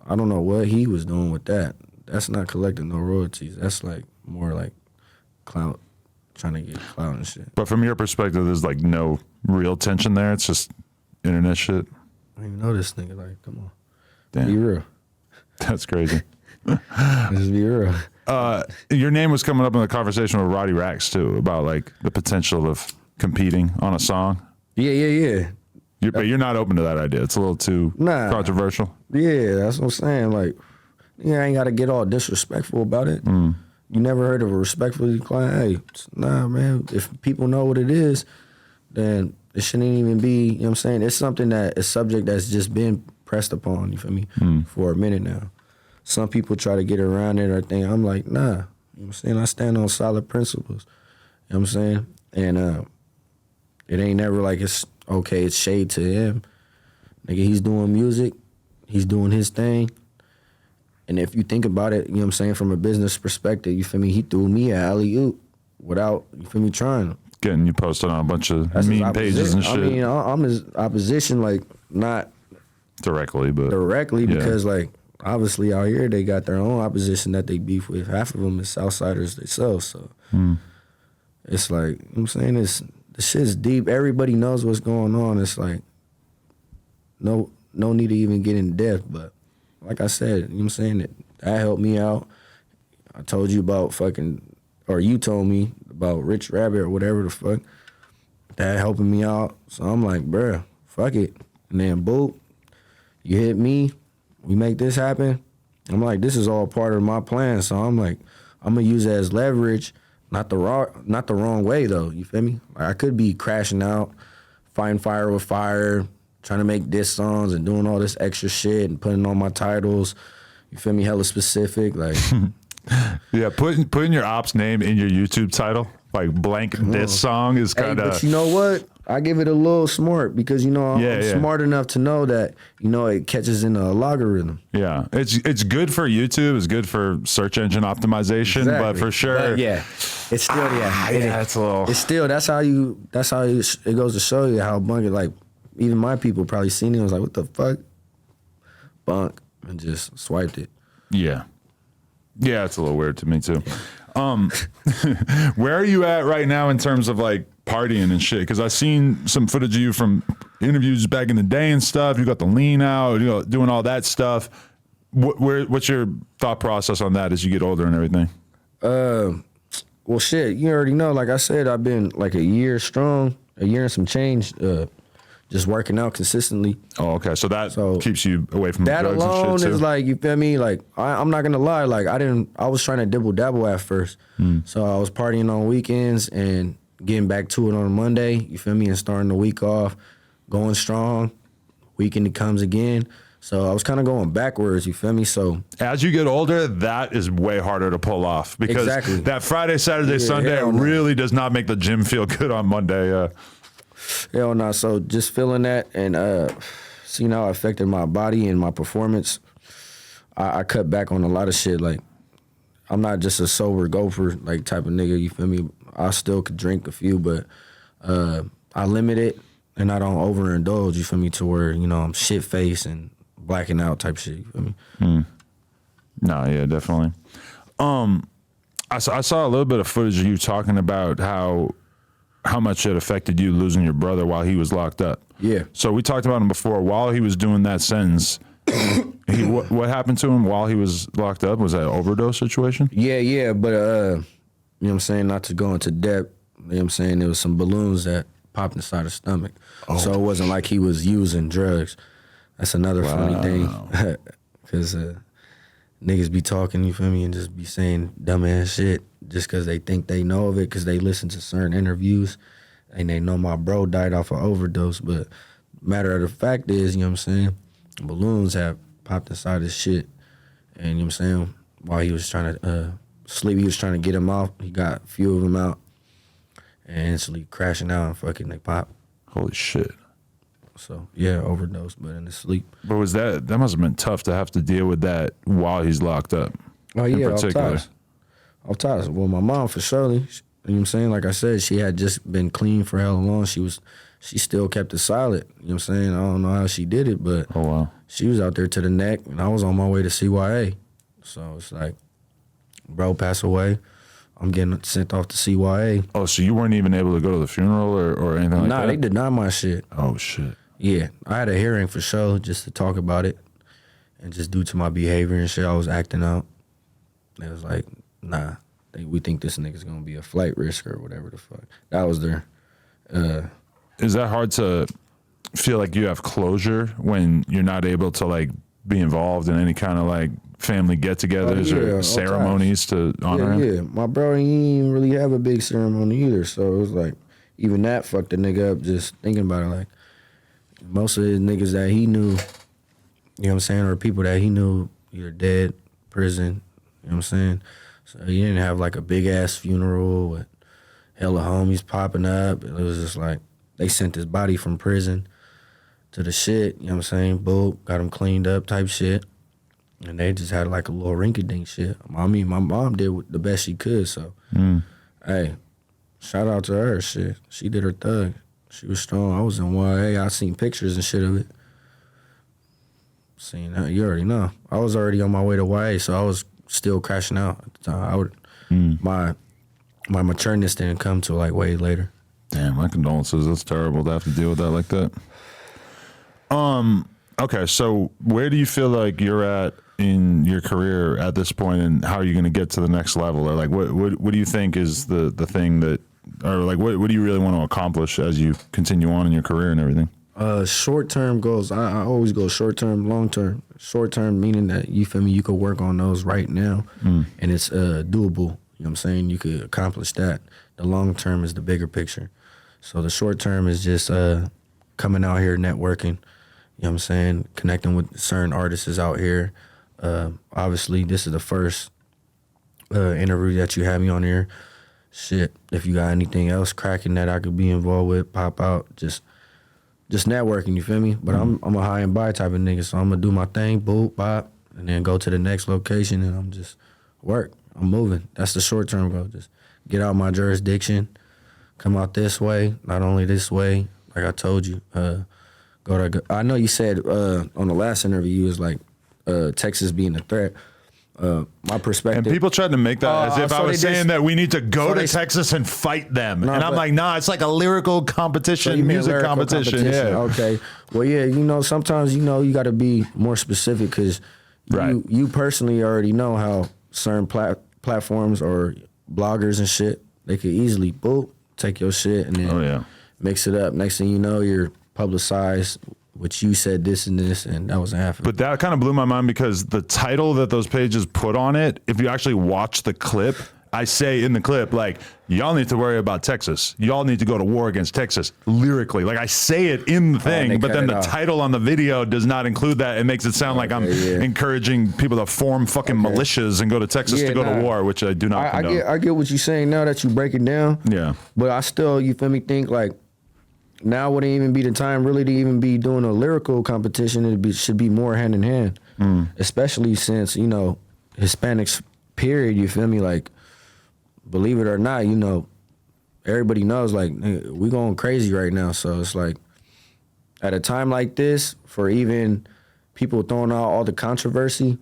Speaker 2: I don't know what he was doing with that. That's not collecting no royalties. That's like more like clout, trying to get clout and shit.
Speaker 1: But from your perspective, there's like no real tension there. It's just internet shit.
Speaker 2: I don't even know this nigga. Like, come on.
Speaker 1: Damn.
Speaker 2: Be real.
Speaker 1: That's crazy.
Speaker 2: Just be real.
Speaker 1: Your name was coming up in the conversation with Rowdy Racks too, about like the potential of competing on a song.
Speaker 2: Yeah.
Speaker 1: But you're not open to that idea. It's a little too controversial.
Speaker 2: Yeah, that's what I'm saying. Like, yeah, I ain't got to get all disrespectful about it. You never heard of a respectful decline? Hey, nah, man. If people know what it is, then it shouldn't even be, you know what I'm saying? It's something that is subject that's just been pressed upon, you feel me, for a minute now. Some people try to get around it or think, I'm like, nah. You know what I'm saying? I stand on solid principles. You know what I'm saying? And it ain't never like it's okay, it's shade to him. Nigga, he's doing music. He's doing his thing. And if you think about it, you know what I'm saying, from a business perspective, you feel me, he threw me an alley-oop without, you feel me, trying.
Speaker 1: Getting you posted on a bunch of meme pages and shit.
Speaker 2: I mean, I'm his opposition, like, not
Speaker 1: directly,
Speaker 2: because, like, obviously out here they got their own opposition that they beef with. Half of them is Southsiders themselves, so it's like, you know what I'm saying, the shit's deep. Everybody knows what's going on. It's like no need to even get in depth, but like I said, you know what I'm saying, that helped me out. I told you about you told me about Rich Rabbit or whatever the fuck. Dad helping me out. So I'm like, bruh, fuck it. And then, boop, you hit me. We make this happen. I'm like, this is all part of my plan. So I'm like, I'm going to use it as leverage. Not the wrong way, though. You feel me? Like, I could be crashing out, fighting fire with fire, trying to make diss songs and doing all this extra shit and putting on my titles. You feel me? Hella specific. Like,
Speaker 1: yeah, putting your ops name in your YouTube title, like blank diss song, is kind of.
Speaker 2: But you know what? I give it a little smart because, you know, I'm smart enough to know that, you know, it catches in a logarithm.
Speaker 1: Yeah, it's good for YouTube. It's good for search engine optimization, but for sure,
Speaker 2: but it's still
Speaker 1: it's a little.
Speaker 2: It's still that's how it goes to show you how bunk it. Like even my people probably seen it and was like, what the fuck, bunk, and just swiped it.
Speaker 1: Yeah, it's a little weird to me too. Where are you at right now in terms of like partying and shit? Because I seen some footage of you from interviews back in the day and stuff. You got the lean out, you know, doing all that stuff. What's your thought process on that as you get older and everything?
Speaker 2: Well, shit, you already know. Like I said, I've been like a year strong, a year and some change, just working out consistently.
Speaker 1: Oh, okay. So that keeps you away from
Speaker 2: that
Speaker 1: drugs
Speaker 2: alone
Speaker 1: and shit too?
Speaker 2: is like, you feel me? Like I'm not gonna lie. Like I was trying to dibble dabble at first. So I was partying on weekends and getting back to it on a Monday. You feel me? And starting the week off, going strong. Weekend it comes again. So I was kind of going backwards, you feel me? So
Speaker 1: as you get older, that is way harder to pull off because that Friday, Saturday, Sunday really does not make the gym feel good on Monday.
Speaker 2: Hell no. So just feeling that and seeing how it affected my body and my performance, I cut back on a lot of shit. Like I'm not just a sober gopher like type of nigga, you feel me? I still could drink a few, but I limit it and I don't overindulge, you feel me, to where, you know, I'm shit-faced and blacking out type shit, you feel me?
Speaker 1: No, yeah, definitely. I saw a little bit of footage of you talking about how much it affected you losing your brother while he was locked up.
Speaker 2: Yeah.
Speaker 1: So we talked about him before. While he was doing that sentence, what happened to him while he was locked up? Was that an overdose situation?
Speaker 2: Yeah, but, you know what I'm saying, not to go into depth, you know what I'm saying, there was some balloons that popped inside his stomach. Oh. So it wasn't like he was using drugs. That's another funny thing. Because niggas be talking, you feel me, and just be saying dumbass shit just because they think they know of it, because they listen to certain interviews and they know my bro died off of overdose. But matter of the fact is, you know what I'm saying, balloons have popped inside his shit. And you know what I'm saying, while he was trying to sleep, he was trying to get him out. He got a few of them out and instantly crashing out and fucking they pop.
Speaker 1: Holy shit.
Speaker 2: So yeah, overdose, but in his sleep.
Speaker 1: But was that must have been tough to have to deal with that while he's locked up?
Speaker 2: Oh yeah, off ties. Well, my mom for surely, you know what I'm saying? Like I said, she had just been clean for hell long. She still kept it silent. You know what I'm saying? I don't know how she did it, but she was out there to the neck, and I was on my way to CYA. So it's like, bro passed away. I'm getting sent off to CYA.
Speaker 1: Oh, so you weren't even able to go to the funeral or anything like that?
Speaker 2: Nah, they denied my shit.
Speaker 1: Oh, shit.
Speaker 2: Yeah, I had a hearing for sure just to talk about it. And just due to my behavior and shit, I was acting out. They was like, nah, we think this nigga's gonna be a flight risk or whatever the fuck. That was their...
Speaker 1: Is that hard to feel like you have closure when you're not able to, like, be involved in any kind of, like, family get-togethers or ceremonies to honor him?
Speaker 2: Yeah, my bro, he didn't really have a big ceremony either, so it was like, even that fucked the nigga up just thinking about it. Like, most of the niggas that he knew, you know what I'm saying, or people that he knew, either dead, prison, you know what I'm saying? So he didn't have like a big-ass funeral with hella homies popping up. It was just like, they sent his body from prison to the shit, you know what I'm saying? Boom, got him cleaned up type shit. And they just had like a little rinky-dink shit. I mean, my mom did the best she could, so, hey, shout out to her, shit. She did her thug. She was strong. I was in YA. I seen pictures and shit of it. Seen that, you already know. I was already on my way to YA, so I was still crashing out at the time. My matureness didn't come till like way later. Damn,
Speaker 1: my condolences. That's terrible to have to deal with that like that. Okay, so where do you feel like you're at in your career at this point, and how are you going to get to the next level? Or like, what do you think is the thing that, or like, what do you really want to accomplish as you continue on in your career and everything?
Speaker 2: Short-term goals. I always go short-term, long-term. Short-term meaning that, you feel me, you could work on those right now, and it's doable. You know what I'm saying? You could accomplish that. The long-term is the bigger picture. So the short-term is just coming out here, networking. You know what I'm saying? Connecting with certain artists out here. Obviously, this is the first interview that you have me on here. Shit, if you got anything else cracking that I could be involved with, pop out. Just networking, you feel me? But I'm a high and buy type of nigga, so I'm gonna do my thing, boop, pop, and then go to the next location, and I'm just work. I'm moving. That's the short-term goal. Just get out my jurisdiction, come out this way, not only this way, like I told you. I know you said on the last interview, you was like, Texas being a threat. My perspective.
Speaker 1: And people tried to make that as if I was saying that we need to go to Texas and fight them. And I'm like, nah, it's like a lyrical competition, music competition. Yeah.
Speaker 2: Okay. Well, yeah, you know, sometimes, you know, you got to be more specific because you personally already know how certain platforms or bloggers and shit, they could easily, boop, take your shit and then mix it up. Next thing you know, you're publicized, which you said this and this, and that wasn't happening.
Speaker 1: But that kind of blew my mind because the title that those pages put on it, if you actually watch the clip, I say in the clip, like, y'all need to worry about Texas. Y'all need to go to war against Texas, lyrically. Like, I say it in the thing, but then the title on the video does not include that. It makes it sound like I'm encouraging people to form fucking militias and go to Texas to go to war, which I do not condone.
Speaker 2: I get what you're saying now that you break it down.
Speaker 1: Yeah.
Speaker 2: But I still, you feel me, think like, now wouldn't even be the time really to even be doing a lyrical competition. Should be more hand in hand, especially since, you know, Hispanics, period, you feel me? Like, believe it or not, you know, everybody knows, like, we going crazy right now. So it's like, at a time like this, for even people throwing out all the controversy,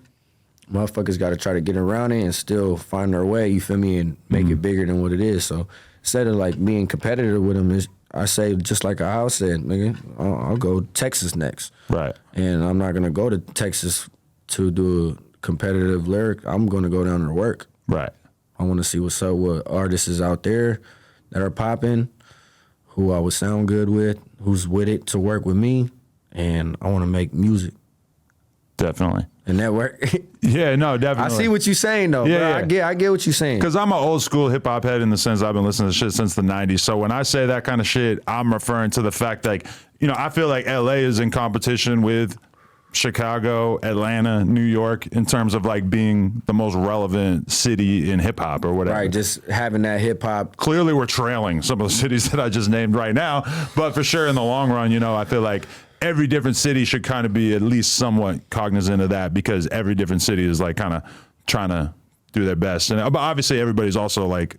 Speaker 2: motherfuckers got to try to get around it and still find their way, you feel me, and make it bigger than what it is. So instead of, like, being competitive with them, I say, just like I said, nigga, I'll go Texas next.
Speaker 1: Right.
Speaker 2: And I'm not going to go to Texas to do a competitive lyric. I'm going to go down there to work.
Speaker 1: Right.
Speaker 2: I want to see what's up, what artists is out there that are popping, who I would sound good with, who's with it to work with me, and I want to make music.
Speaker 1: Definitely.
Speaker 2: And that work.
Speaker 1: Yeah, no, definitely.
Speaker 2: I see what you're saying, though. Yeah, yeah. I get what you're saying.
Speaker 1: Because I'm an old school hip hop head in the sense I've been listening to shit since the 90s. So when I say that kind of shit, I'm referring to the fact that, you know, I feel like LA is in competition with Chicago, Atlanta, New York in terms of like being the most relevant city in hip hop or whatever.
Speaker 2: Right, just having that hip hop.
Speaker 1: Clearly we're trailing some of the cities that I just named right now. But for sure in the long run, you know, I feel like every different city should kind of be at least somewhat cognizant of that because every different city is like kind of trying to do their best. And but obviously everybody's also like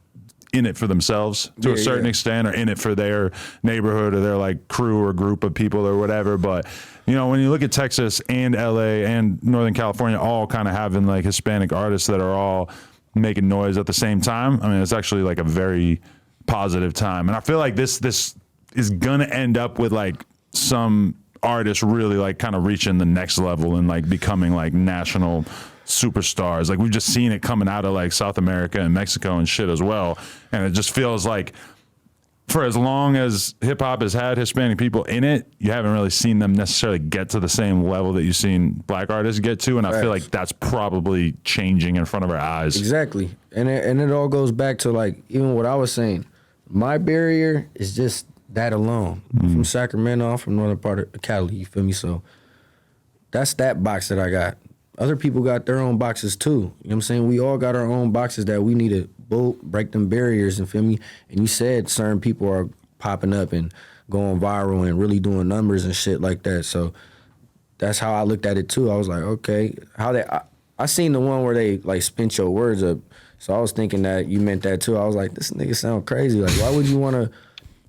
Speaker 1: in it for themselves to a certain extent or in it for their neighborhood or their like crew or group of people or whatever. But, you know, when you look at Texas and LA and Northern California all kind of having like Hispanic artists that are all making noise at the same time, I mean, it's actually like a very positive time. And I feel like this is going to end up with like some artists really like kind of reaching the next level and like becoming like national superstars. Like we've just seen it coming out of like South America and Mexico and shit as well. And it just feels like for as long as hip hop has had Hispanic people in it, you haven't really seen them necessarily get to the same level that you've seen black artists get to. And I feel like that's probably changing in front of our eyes.
Speaker 2: Exactly. And it all goes back to like, even what I was saying, my barrier is just that alone. I'm from Sacramento, I'm from northern part of Cali, you feel me? So that's that box that I got. Other people got their own boxes too. You know what I'm saying? We all got our own boxes that we need to break them barriers, and feel me? And you said certain people are popping up and going viral and really doing numbers and shit like that. So that's how I looked at it too. I was like, okay, I seen the one where they like spent your words up. So I was thinking that you meant that too. I was like, this nigga sound crazy. Like, why would you want to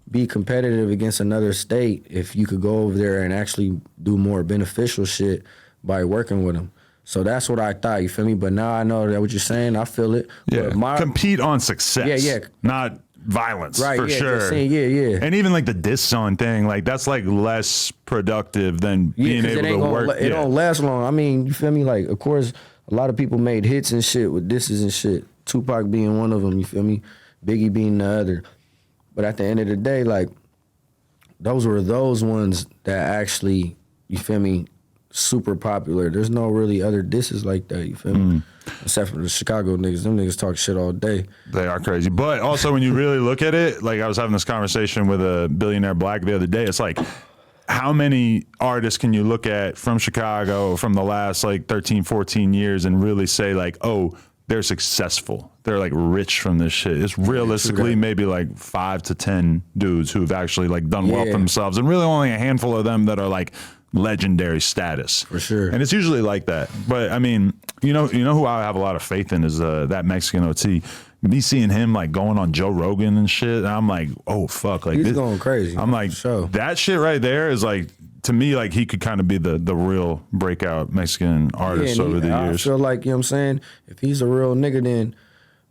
Speaker 2: be competitive against another state if you could go over there and actually do more beneficial shit by working with them? So that's what I thought, you feel me? But now I know that what you're saying, I feel it.
Speaker 1: Yeah, compete on success.
Speaker 2: Yeah.
Speaker 1: Not violence,
Speaker 2: right,
Speaker 1: for
Speaker 2: yeah,
Speaker 1: sure.
Speaker 2: Yeah.
Speaker 1: And even like the diss song thing, like that's like less productive than being able to work.
Speaker 2: It don't last long. I mean, you feel me? Like, of course, a lot of people made hits and shit with disses and shit. Tupac being one of them, you feel me? Biggie being the other. But at the end of the day, like, those were those ones that actually, you feel me, super popular. There's no really other disses like that, you feel me? Except for the Chicago niggas. Them niggas talk shit all day.
Speaker 1: They are crazy. But also when you really look at it, like I was having this conversation with a billionaire black the other day, it's like, how many artists can you look at from Chicago from the last like 13, 14 years and really say like, oh, they're successful. They're like rich from this shit. It's realistically maybe like 5 to 10 dudes who've actually like done well for themselves, and really only a handful of them that are like legendary status.
Speaker 2: For sure.
Speaker 1: And it's usually like that. But I mean, you know who I have a lot of faith in is that Mexican OT. Me seeing him like going on Joe Rogan and shit, and I'm like, oh fuck, like
Speaker 2: he's going crazy.
Speaker 1: I'm like, that shit right there is like, to me, like he could kind of be the real breakout Mexican artist over the years.
Speaker 2: I feel like, you know what I'm saying, if he's a real nigga, then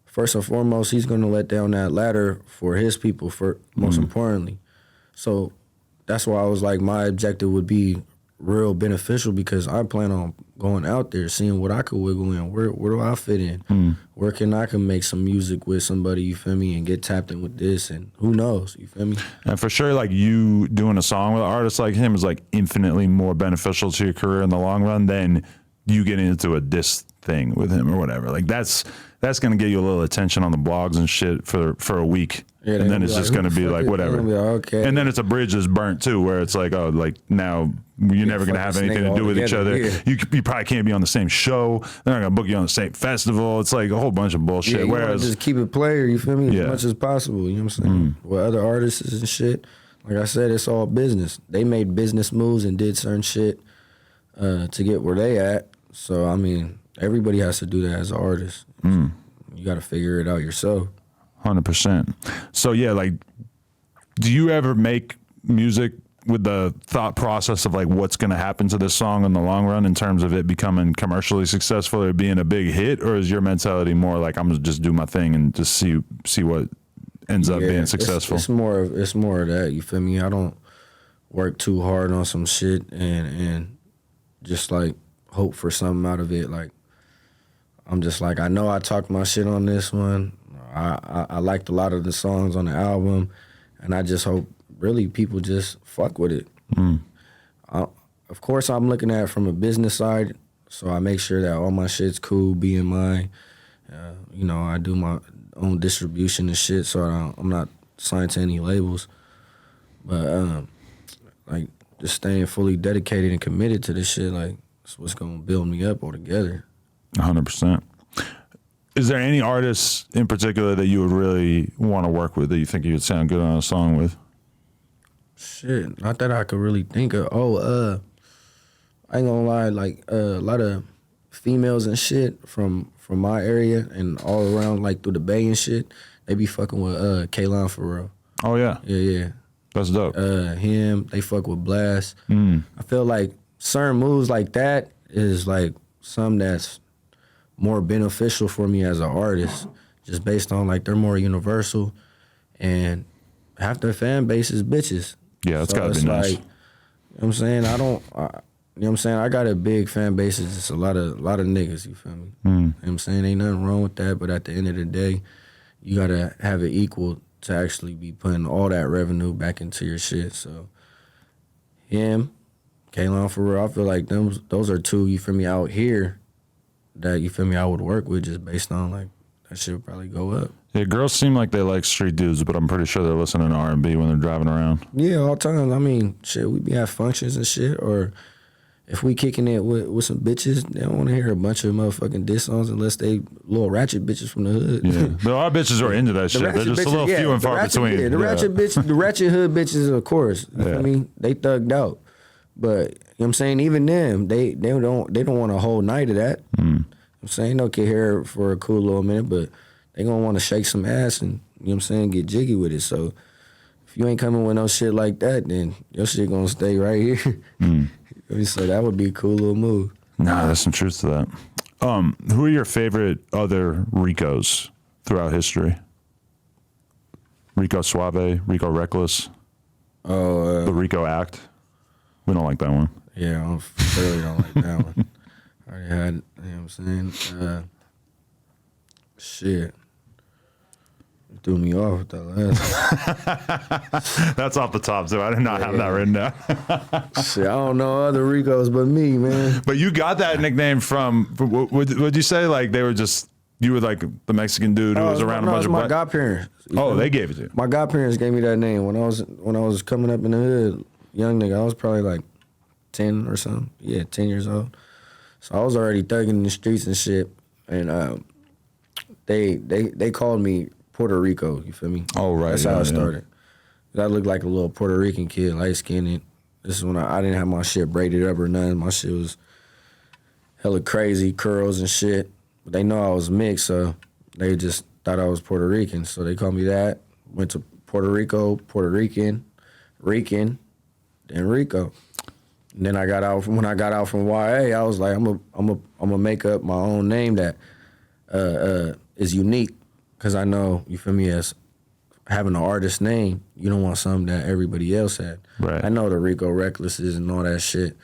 Speaker 2: first and foremost, he's gonna let down that ladder for his people, for most importantly. So that's why I was like, my objective would be real beneficial, because I plan on going out there, seeing what I could wiggle in. Where do I fit in? Where can I make some music with somebody, you feel me, and get tapped in with this, and who knows, you feel me?
Speaker 1: And for sure, like you doing a song with an artist like him is like infinitely more beneficial to your career in the long run than you getting into a diss thing with him or whatever. Like that's gonna get you a little attention on the blogs and shit for a week. Yeah, and then it's just going to be like, whatever. Be like, okay. And then it's a bridge that's burnt too, where it's like, oh, like now you're never going to have anything to do with each other. Yeah. You probably can't be on the same show. They're not going to book you on the same festival. It's like a whole bunch of bullshit.
Speaker 2: Yeah,
Speaker 1: whereas
Speaker 2: just keep it player, you feel me, as much as possible. You know what I'm saying? With other artists and shit, like I said, it's all business. They made business moves and did certain shit to get where they at. So, I mean, everybody has to do that as an artist. You got to figure it out yourself.
Speaker 1: 100%. So yeah, like, do you ever make music with the thought process of like what's going to happen to this song in the long run in terms of it becoming commercially successful or being a big hit, or is your mentality more like I'm gonna just do my thing and just see what ends up being successful?
Speaker 2: It's more of that. You feel me? I don't work too hard on some shit and just like hope for something out of it. Like, I'm just like, I know I talked my shit on this one. I liked a lot of the songs on the album, and I just hope really people just fuck with it. Of course, I'm looking at it from a business side, so I make sure that all my shit's cool, BMI. You know, I do my own distribution and shit, so I'm not signed to any labels. But like, just staying fully dedicated and committed to this shit, like, that's what's gonna build me up altogether.
Speaker 1: 100%. Is there any artists in particular that you would really want to work with that you think you would sound good on a song with?
Speaker 2: Shit, not that I could really think of. I ain't gonna lie, like a lot of females and shit from my area and all around, like through the Bay and shit, they be fucking with Kalan Fr.
Speaker 1: Oh yeah,
Speaker 2: yeah.
Speaker 1: That's dope.
Speaker 2: Him, they fuck with Blxst. I feel like certain moves like that is like something that's more beneficial for me as an artist, just based on like they're more universal, and half their fan base is bitches.
Speaker 1: Yeah, that's gotta be nice.
Speaker 2: Like, you know what I'm saying? You know what I'm saying? I got a big fan base. It's just a lot of niggas, you feel me? You know what I'm saying? Ain't nothing wrong with that, but at the end of the day, you gotta have it equal to actually be putting all that revenue back into your shit. So him, Kalan Fr, I feel like those are two, you feel me, out here that, you feel me, I would work with, just based on like that shit would probably go up. Yeah,
Speaker 1: girls seem like they like street dudes, but I'm pretty sure they're listening to R&B when they're driving around.
Speaker 2: Yeah, all the time. I mean, shit, we be at functions and shit, or if we kicking it with some bitches, they don't want to hear a bunch of motherfucking diss songs unless they little ratchet bitches from the hood.
Speaker 1: Yeah, there are bitches who are into that shit. They're just a little few and far between.
Speaker 2: Yeah, the ratchet hood bitches, of course. You know what I mean? They thugged out. But, you know what I'm saying, even them, they don't want a whole night of that. I'm saying, no kid here for a cool little minute, but they gonna want to shake some ass and, you know what I'm saying, get jiggy with it. So if you ain't coming with no shit like that, then your shit gonna stay right here. So that would be a cool little move.
Speaker 1: Nah, there's some truth to that. Who are your favorite other Ricos throughout history? Rico Suave, Rico Reckless.
Speaker 2: Oh,
Speaker 1: the Rico Act. We don't like that one.
Speaker 2: Yeah, I really don't like that one. I already had, you know what I'm saying? Shit. Threw me off with that last.
Speaker 1: That's off the top, too. I did not have that written down.
Speaker 2: Shit, I don't know other Ricos but me, man.
Speaker 1: But you got that nickname from, would you say, like, they were just, you were like the Mexican dude who was around a bunch of
Speaker 2: my godparents.
Speaker 1: Oh, they gave it to you.
Speaker 2: My godparents gave me that name when I was coming up in the hood, young nigga. I was probably like 10 or something. Yeah, 10 years old. So I was already thugging in the streets and shit. And they called me Puerto Rico, you feel me?
Speaker 1: Oh, right.
Speaker 2: That's how it started. I looked like a little Puerto Rican kid, light-skinned. This is when I didn't have my shit braided up or nothing. My shit was hella crazy, curls and shit. But they know I was mixed, so they just thought I was Puerto Rican. So they called me that. Went to Puerto Rico, Puerto Rican, then Rico. And then when I got out from YA, I was like, I'm gonna make up my own name that is unique. Cause I know, you feel me, as having an artist name, you don't want something that everybody else had.
Speaker 1: Right.
Speaker 2: I know the Rico Recklesses and all that shit.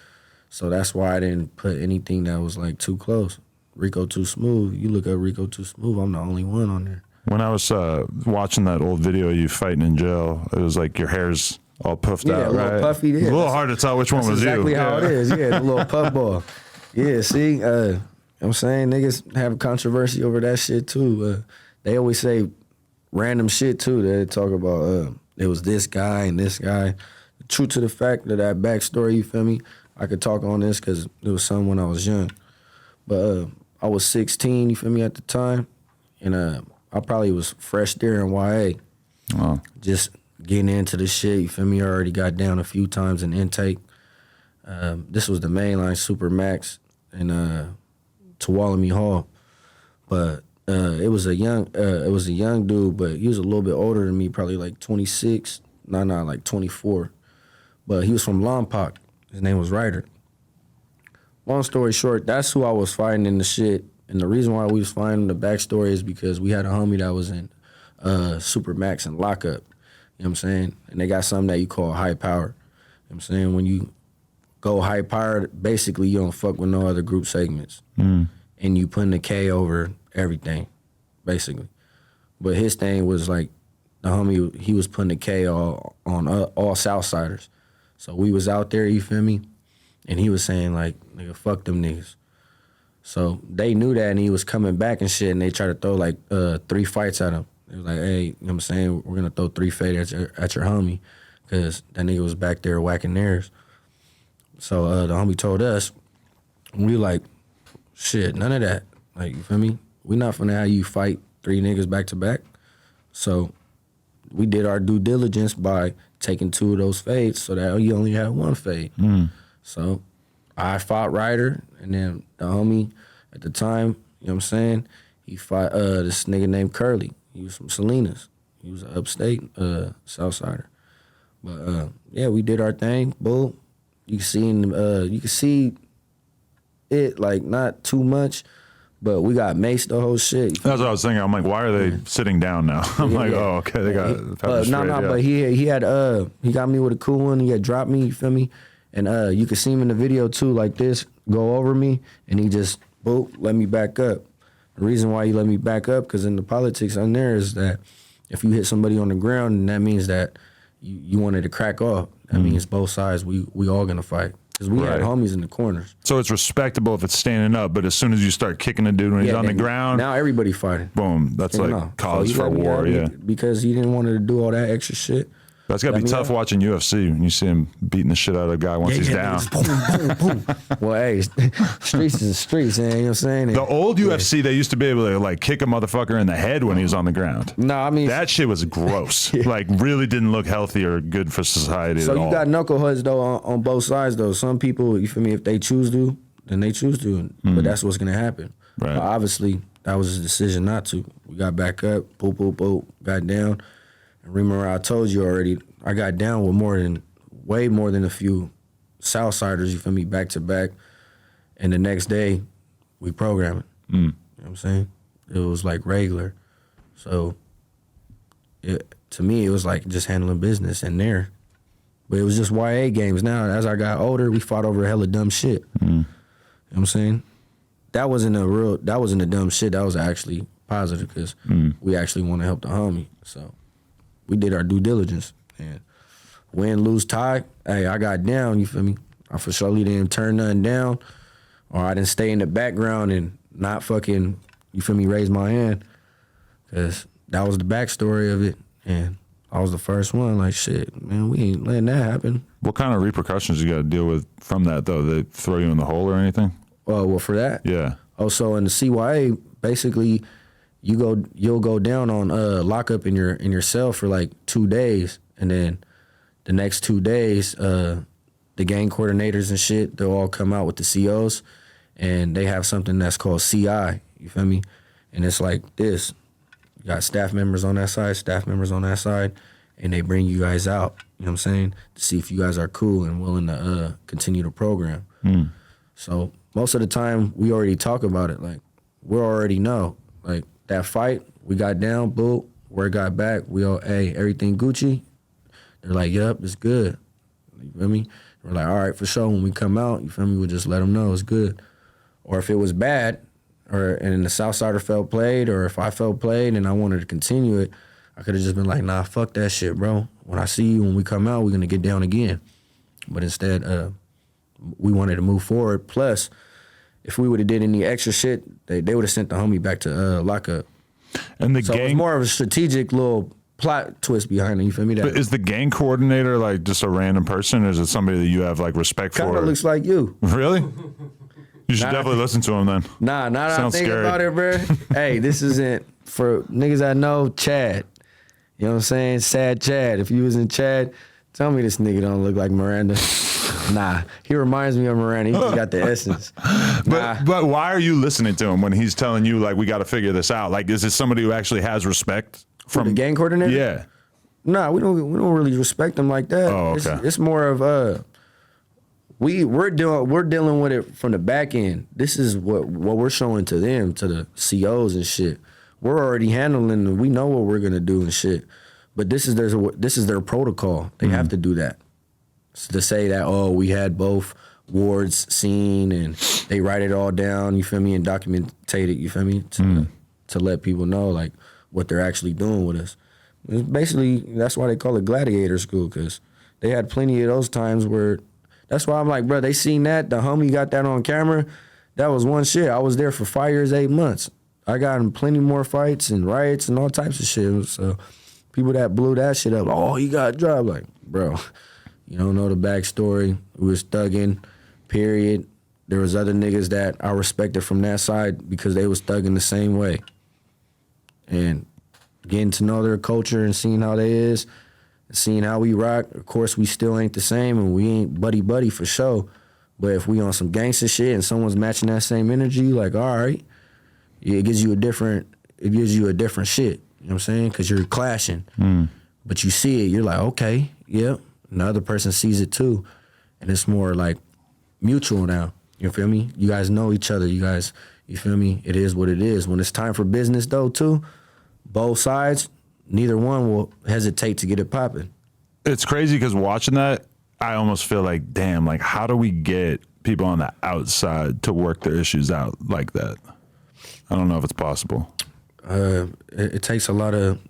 Speaker 2: So that's why I didn't put anything that was like too close. Rico Too Smoove. You look up Rico Too Smoove, I'm the only one on there.
Speaker 1: When I was watching that old video of you fighting in jail, it was like your hair's all puffed out,
Speaker 2: a little
Speaker 1: right?
Speaker 2: puffy. Yeah,
Speaker 1: a little hard to tell which one was
Speaker 2: exactly
Speaker 1: you.
Speaker 2: Exactly how it is. Yeah, the little puff ball. Yeah, see, you know what I'm saying? Niggas have controversy over that shit too. They always say random shit too. They talk about it was this guy and this guy. True to the fact of that backstory, you feel me? I could talk on this because it was something when I was young. But I was 16, you feel me, at the time. And I probably was fresh there in YA.
Speaker 1: Oh.
Speaker 2: Just getting into the shit, you feel me? I already got down a few times in intake. This was the mainline Super Max in Tuolumne Hall. But it was a young dude, but he was a little bit older than me, probably like 26. Like 24. But he was from Lompoc. His name was Ryder. Long story short, that's who I was fighting in the shit. And the reason why we was fighting, the backstory is because we had a homie that was in Super Max and lockup. You know what I'm saying? And they got something that you call high power. You know what I'm saying? When you go high power, basically you don't fuck with no other group segments. And you putting the K over everything, basically. But his thing was like, the homie, he was putting the K on all Southsiders. So we was out there, you feel me? And he was saying like, nigga, fuck them niggas. So they knew that, and he was coming back and shit, and they tried to throw like 3 fights at him. They was like, hey, you know what I'm saying? We're gonna throw 3 fights at your homie, because that nigga was back there whacking theirs. So the homie told us, and we like, shit, none of that. Like, you feel me? We not finna have you fight 3 niggas back to back. So we did our due diligence by taking 2 of those fades so that you only had 1 fade. So I fought Ryder, and then the homie at the time, you know what I'm saying, he fought this nigga named Curly. He was from Salinas. He was an upstate Southsider. But yeah, we did our thing. Bull. You can see it like not too much, but we got maced the whole shit.
Speaker 1: That's what I was thinking. I'm like, why are they sitting down now? I'm like, oh, okay, they got.
Speaker 2: But he got me with a cool one. He had dropped me. You feel me? And you could see him in the video too, like this, go over me, and he just, boop, let me back up. The reason why he let me back up, because in the politics on there is that if you hit somebody on the ground, then that means that you wanted to crack off. That means both sides, we all gonna fight. Because we had homies in the corners.
Speaker 1: So it's respectable if it's standing up, but as soon as you start kicking a dude when he's on the ground.
Speaker 2: Now everybody fighting.
Speaker 1: Boom, that's like cause for war, yeah.
Speaker 2: Because he didn't want to do all that extra shit.
Speaker 1: That's got to be tough watching UFC when you see him beating the shit out of a guy once he's down.
Speaker 2: Boom, boom, boom. Well, hey, streets is streets, man, you know what I'm saying?
Speaker 1: The old UFC, they used to be able to like kick a motherfucker in the head when he was on the ground.
Speaker 2: No, I mean.
Speaker 1: That shit was gross. Like really didn't look healthy or good for society at all.
Speaker 2: So you got knuckleheads though on both sides though. Some people, you feel me, if they choose to, then they choose to. But that's what's going to happen.
Speaker 1: Right.
Speaker 2: But obviously, that was his decision not to. We got back up, boop, boop, boop, got down. Remember, I told you already, I got down with way more than a few Southsiders, you feel me, back to back. And the next day, we programming. You know what I'm saying? It was like regular. So to me, it was like just handling business in there. But it was just YA games. Now, as I got older, we fought over hella dumb shit. You know what I'm saying? That wasn't a dumb shit. That was actually positive because we actually want to help the homie. So we did our due diligence. And win, lose, tie, hey, I got down, you feel me? I for sure didn't turn nothing down, or I didn't stay in the background and not fucking, you feel me, raise my hand. Because that was the backstory of it. And I was the first one, like, shit, man, we ain't letting that happen.
Speaker 1: What kind of repercussions you got to deal with from that, though? They throw you in the hole or anything?
Speaker 2: Well, for that?
Speaker 1: Yeah.
Speaker 2: Oh, so in the CYA, basically, you'll go down on lockup in your cell for like 2 days, and then the next 2 days, the gang coordinators and shit, they'll all come out with the COs, and they have something that's called CI, you feel me? And it's like this. You got staff members on that side, staff members on that side, and they bring you guys out, you know what I'm saying, to see if you guys are cool and willing to continue the program. So most of the time, we already talk about it. Like, we already know. Like, that fight, we got down, boo, word got back, we all, hey, everything Gucci? They're like, yup, it's good. You feel me? We're like, all right, for sure, when we come out, you feel me, we'll just let them know it's good. Or if it was bad, and the Southsider felt played, or if I felt played and I wanted to continue it, I could have just been like, nah, fuck that shit, bro. When I see you, when we come out, we're going to get down again. But instead, we wanted to move forward. Plus, if we would have did any extra shit, they would have sent the homie back to lockup.
Speaker 1: And the
Speaker 2: so
Speaker 1: gang...
Speaker 2: it was more of a strategic little plot twist behind it, you feel me?
Speaker 1: But is the gang coordinator like just a random person, or is it somebody that you have like respect for?
Speaker 2: Kind of looks like you.
Speaker 1: Really? You should definitely listen to him then.
Speaker 2: Nah, now that I think about it, bro. Hey, this isn't for niggas I know, Chad. You know what I'm saying? Sad Chad. If you was in Chad, tell me this nigga don't look like Miranda. Nah, he reminds me of Miranda. He just got the essence.
Speaker 1: But why are you listening to him when he's telling you like we got to figure this out? Like, is it somebody who actually has respect from
Speaker 2: the gang coordinator?
Speaker 1: Yeah.
Speaker 2: Nah, we don't really respect him like that.
Speaker 1: Oh, okay.
Speaker 2: It's more of we're dealing with it from the back end. This is what we're showing to them, to the COs and shit. We're already handling it. We know what we're gonna do and shit. But this is their protocol. They have to do that. So to say that, oh, we had both wards seen and they write it all down, you feel me, and document it, you feel me, to let people know like what they're actually doing with us. It's basically, that's why they call it gladiator school, because they had plenty of those times where. That's why I'm like, bro, they seen that. The homie got that on camera. That was one shit. I was there for 5 years, 8 months. I got in plenty more fights and riots and all types of shit. So people that blew that shit up, oh, he got dropped. Like, bro, you don't know the backstory. We was thugging, period. There was other niggas that I respected from that side because they was thugging the same way. And getting to know their culture and seeing how they is, seeing how we rock. Of course, we still ain't the same, and we ain't buddy for sure. But if we on some gangster shit and someone's matching that same energy, like, all right, it gives you a different shit. You know what I'm saying? Because you're clashing. But you see it, you're like, okay, yep. And the other person sees it too. And it's more like mutual now. You feel me? You guys know each other. You guys, you feel me? It is what it is. When it's time for business, though, too, both sides, neither one will hesitate to get it popping.
Speaker 1: It's crazy because watching that, I almost feel like, damn, like how do we get people on the outside to work their issues out like that? I don't know if it's possible.
Speaker 2: It takes a lot of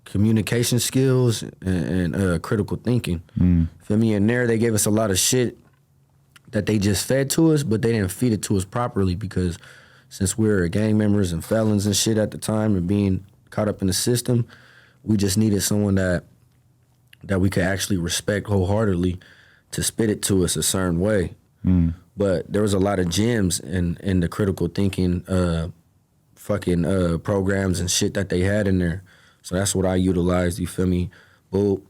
Speaker 2: communication skills and critical thinking. Feel me? And there they gave us a lot of shit that they just fed to us, but they didn't feed it to us properly because since we were gang members and felons and shit at the time and being caught up in the system, we just needed someone that we could actually respect wholeheartedly to spit it to us a certain way. But there was a lot of gems in the critical thinking programs and shit that they had in there. So that's what I utilized, you feel me? Boop.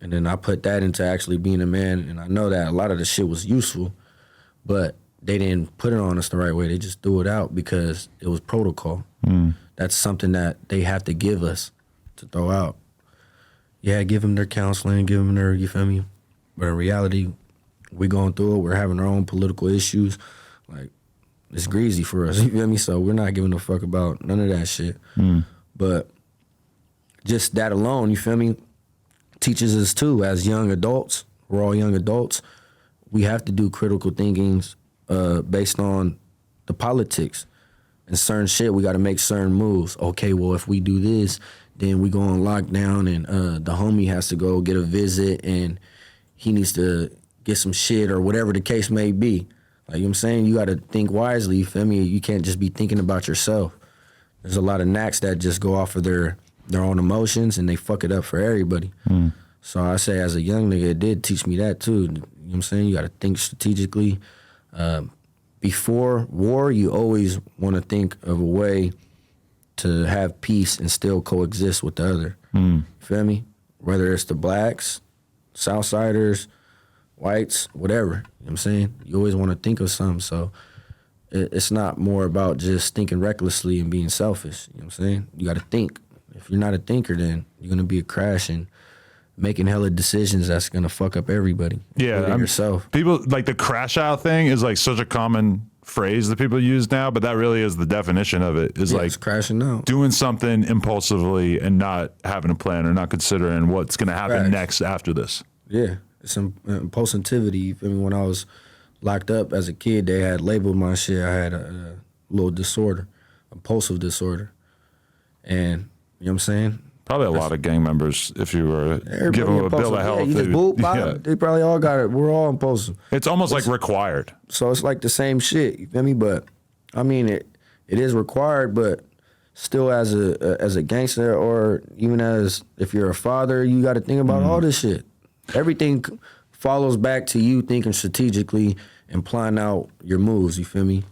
Speaker 2: And then I put that into actually being a man. And I know that a lot of the shit was useful, but they didn't put it on us the right way. They just threw it out because it was protocol. That's something that they have to give us to throw out. Yeah, give them their counseling, give them their, you feel me? But in reality, we going through it. We're having our own political issues. Like, it's greasy for us, you feel me? So we're not giving a fuck about none of that shit. But just that alone, you feel me, teaches us too, as young adults, we're all young adults, we have to do critical thinkings based on the politics and certain shit. We got to make certain moves. Okay, well, if we do this, then we go on lockdown and the homie has to go get a visit and he needs to get some shit or whatever the case may be. Like, you know what I'm saying? You got to think wisely, you feel me? You can't just be thinking about yourself. There's a lot of knacks that just go off of their own emotions and they fuck it up for everybody. So I say as a young nigga, it did teach me that too. You know what I'm saying? You got to think strategically. Before war, you always want to think of a way to have peace and still coexist with the other. Feel me? Whether it's the blacks, Southsiders, whites, whatever. You know what I'm saying? You always want to think of something. So it's not more about just thinking recklessly and being selfish. You know what I'm saying? You got to think. If you're not a thinker, then you're going to be a crash and making hella decisions that's going to fuck up everybody.
Speaker 1: Yeah.
Speaker 2: Yourself.
Speaker 1: People, like the crash out thing is like such a common phrase that people use now, but that really is the definition of it, is like
Speaker 2: it's crashing out.
Speaker 1: Doing something impulsively and not having a plan or not considering what's going to happen next after this.
Speaker 2: Yeah. It's some impulsivity. You feel me? When I was locked up as a kid, they had labeled my shit. I had a little disorder, impulsive disorder. And, you know what I'm saying?
Speaker 1: Probably a lot of gang members, if you were give them a bill of health.
Speaker 2: Yeah, you just boop, bop, they probably all got it. We're all impulsive.
Speaker 1: It's almost like required.
Speaker 2: So it's like the same shit, you feel me? But, I mean, it is required, but still as a gangster or even as if you're a father, you got to think about all this shit. Everything follows back to you thinking strategically and planning out your moves, you feel me?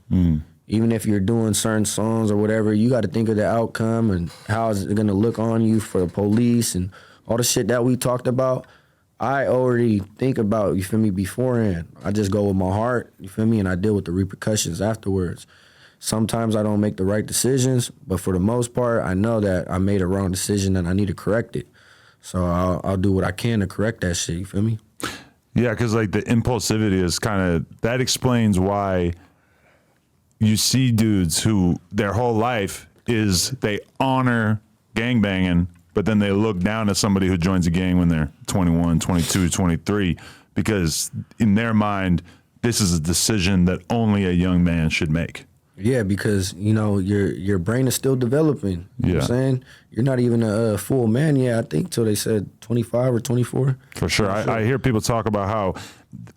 Speaker 2: Even if you're doing certain songs or whatever, you got to think of the outcome and how is it going to look on you for the police and all the shit that we talked about. I already think about, you feel me, beforehand. I just go with my heart, you feel me, and I deal with the repercussions afterwards. Sometimes I don't make the right decisions, but for the most part, I know that I made a wrong decision and I need to correct it. So I'll do what I can to correct that shit, you feel me?
Speaker 1: Yeah, because like the impulsivity is kind of, that explains why you see dudes who their whole life is they honor gangbanging, but then they look down at somebody who joins a gang when they're 21, 22, 23, because in their mind, this is a decision that only a young man should make.
Speaker 2: Yeah, because, you know, your brain is still developing. You know what I'm saying? You're not even a full man yet, I think, till they said 25 or 24.
Speaker 1: For sure. I hear people talk about how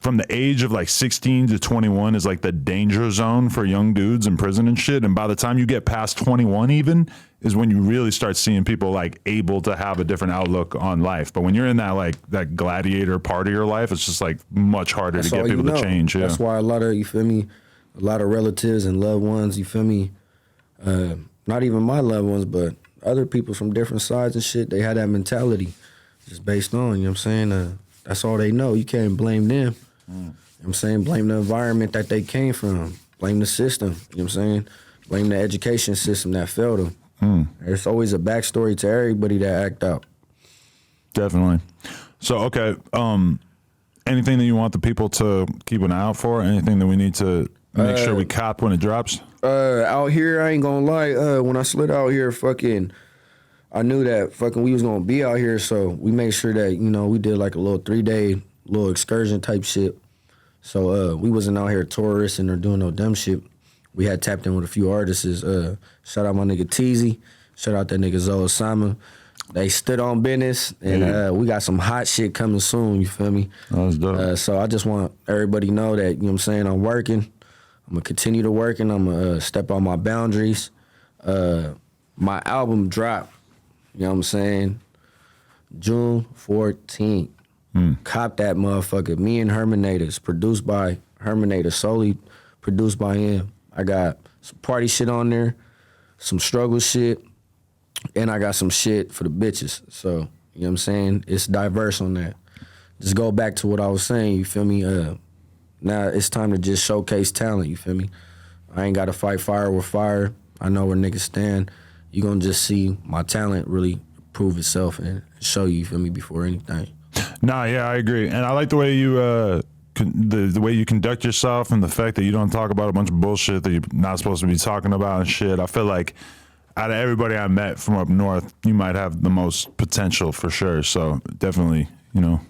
Speaker 1: from the age of like 16 to 21 is like the danger zone for young dudes in prison and shit. And by the time you get past 21 even is when you really start seeing people like able to have a different outlook on life. But when you're in that like that gladiator part of your life, it's just like much harder to get people to change. Yeah.
Speaker 2: That's why a lot of, you feel me, a lot of relatives and loved ones, you feel me, not even my loved ones, but other people from different sides and shit, they had that mentality just based on, you know what I'm saying? That's all they know. You can't blame them. You know what I'm saying? Blame the environment that they came from. Blame the system, you know what I'm saying? Blame the education system that failed them. There's always a backstory to everybody that act out.
Speaker 1: Definitely. So, okay, anything that you want the people to keep an eye out for? Anything that we need to make sure we cop when it drops?
Speaker 2: Out here, I ain't gonna lie. When I slid out here, I knew that we was gonna be out here, so we made sure that, you know, we did like a little 3-day little excursion type shit. So we wasn't out here touristing or doing no dumb shit. We had tapped in with a few artists. Shout out my nigga Teezy. Shout out that nigga Zoe Osama. They stood on business, and we got some hot shit coming soon, you feel me?
Speaker 1: That's dope.
Speaker 2: So I just want everybody to know that, you know what I'm saying, I'm working. I'm going to continue to work, and I'm going to step on my boundaries. My album dropped, you know what I'm saying, June 14th. Cop that motherfucker. Me and Herminator. Produced by Herminator. Solely produced by him. I got some party shit on there, some struggle shit, and I got some shit for the bitches. So, you know what I'm saying? It's diverse on that. Just go back to what I was saying, you feel me? Now it's time to just showcase talent, you feel me? I ain't gotta fight fire with fire. I know where niggas stand. You gonna just see my talent really prove itself and show you feel me, before anything.
Speaker 1: Nah, yeah, I agree. And I like the way you, the way you conduct yourself and the fact that you don't talk about a bunch of bullshit that you're not supposed to be talking about and shit. I feel like out of everybody I met from up north, you might have the most potential for sure. So definitely,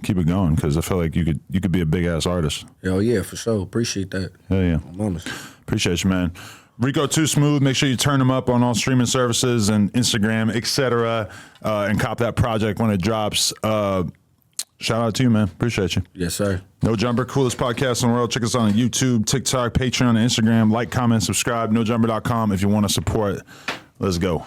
Speaker 1: keep it going, because I feel like you could be a big ass artist.
Speaker 2: Hell yeah, for sure. Appreciate that.
Speaker 1: Hell yeah.
Speaker 2: Moments.
Speaker 1: Appreciate you, man. Rico Too Smoove. Make sure you turn them up on all streaming services and Instagram, etc. And cop that project when it drops. Shout out to you, man. Appreciate you.
Speaker 2: Yes, sir.
Speaker 1: No Jumper, coolest podcast in the world. Check us out on YouTube, TikTok, Patreon, and Instagram. Like, comment, subscribe. NoJumper.com if you want to support. Let's go.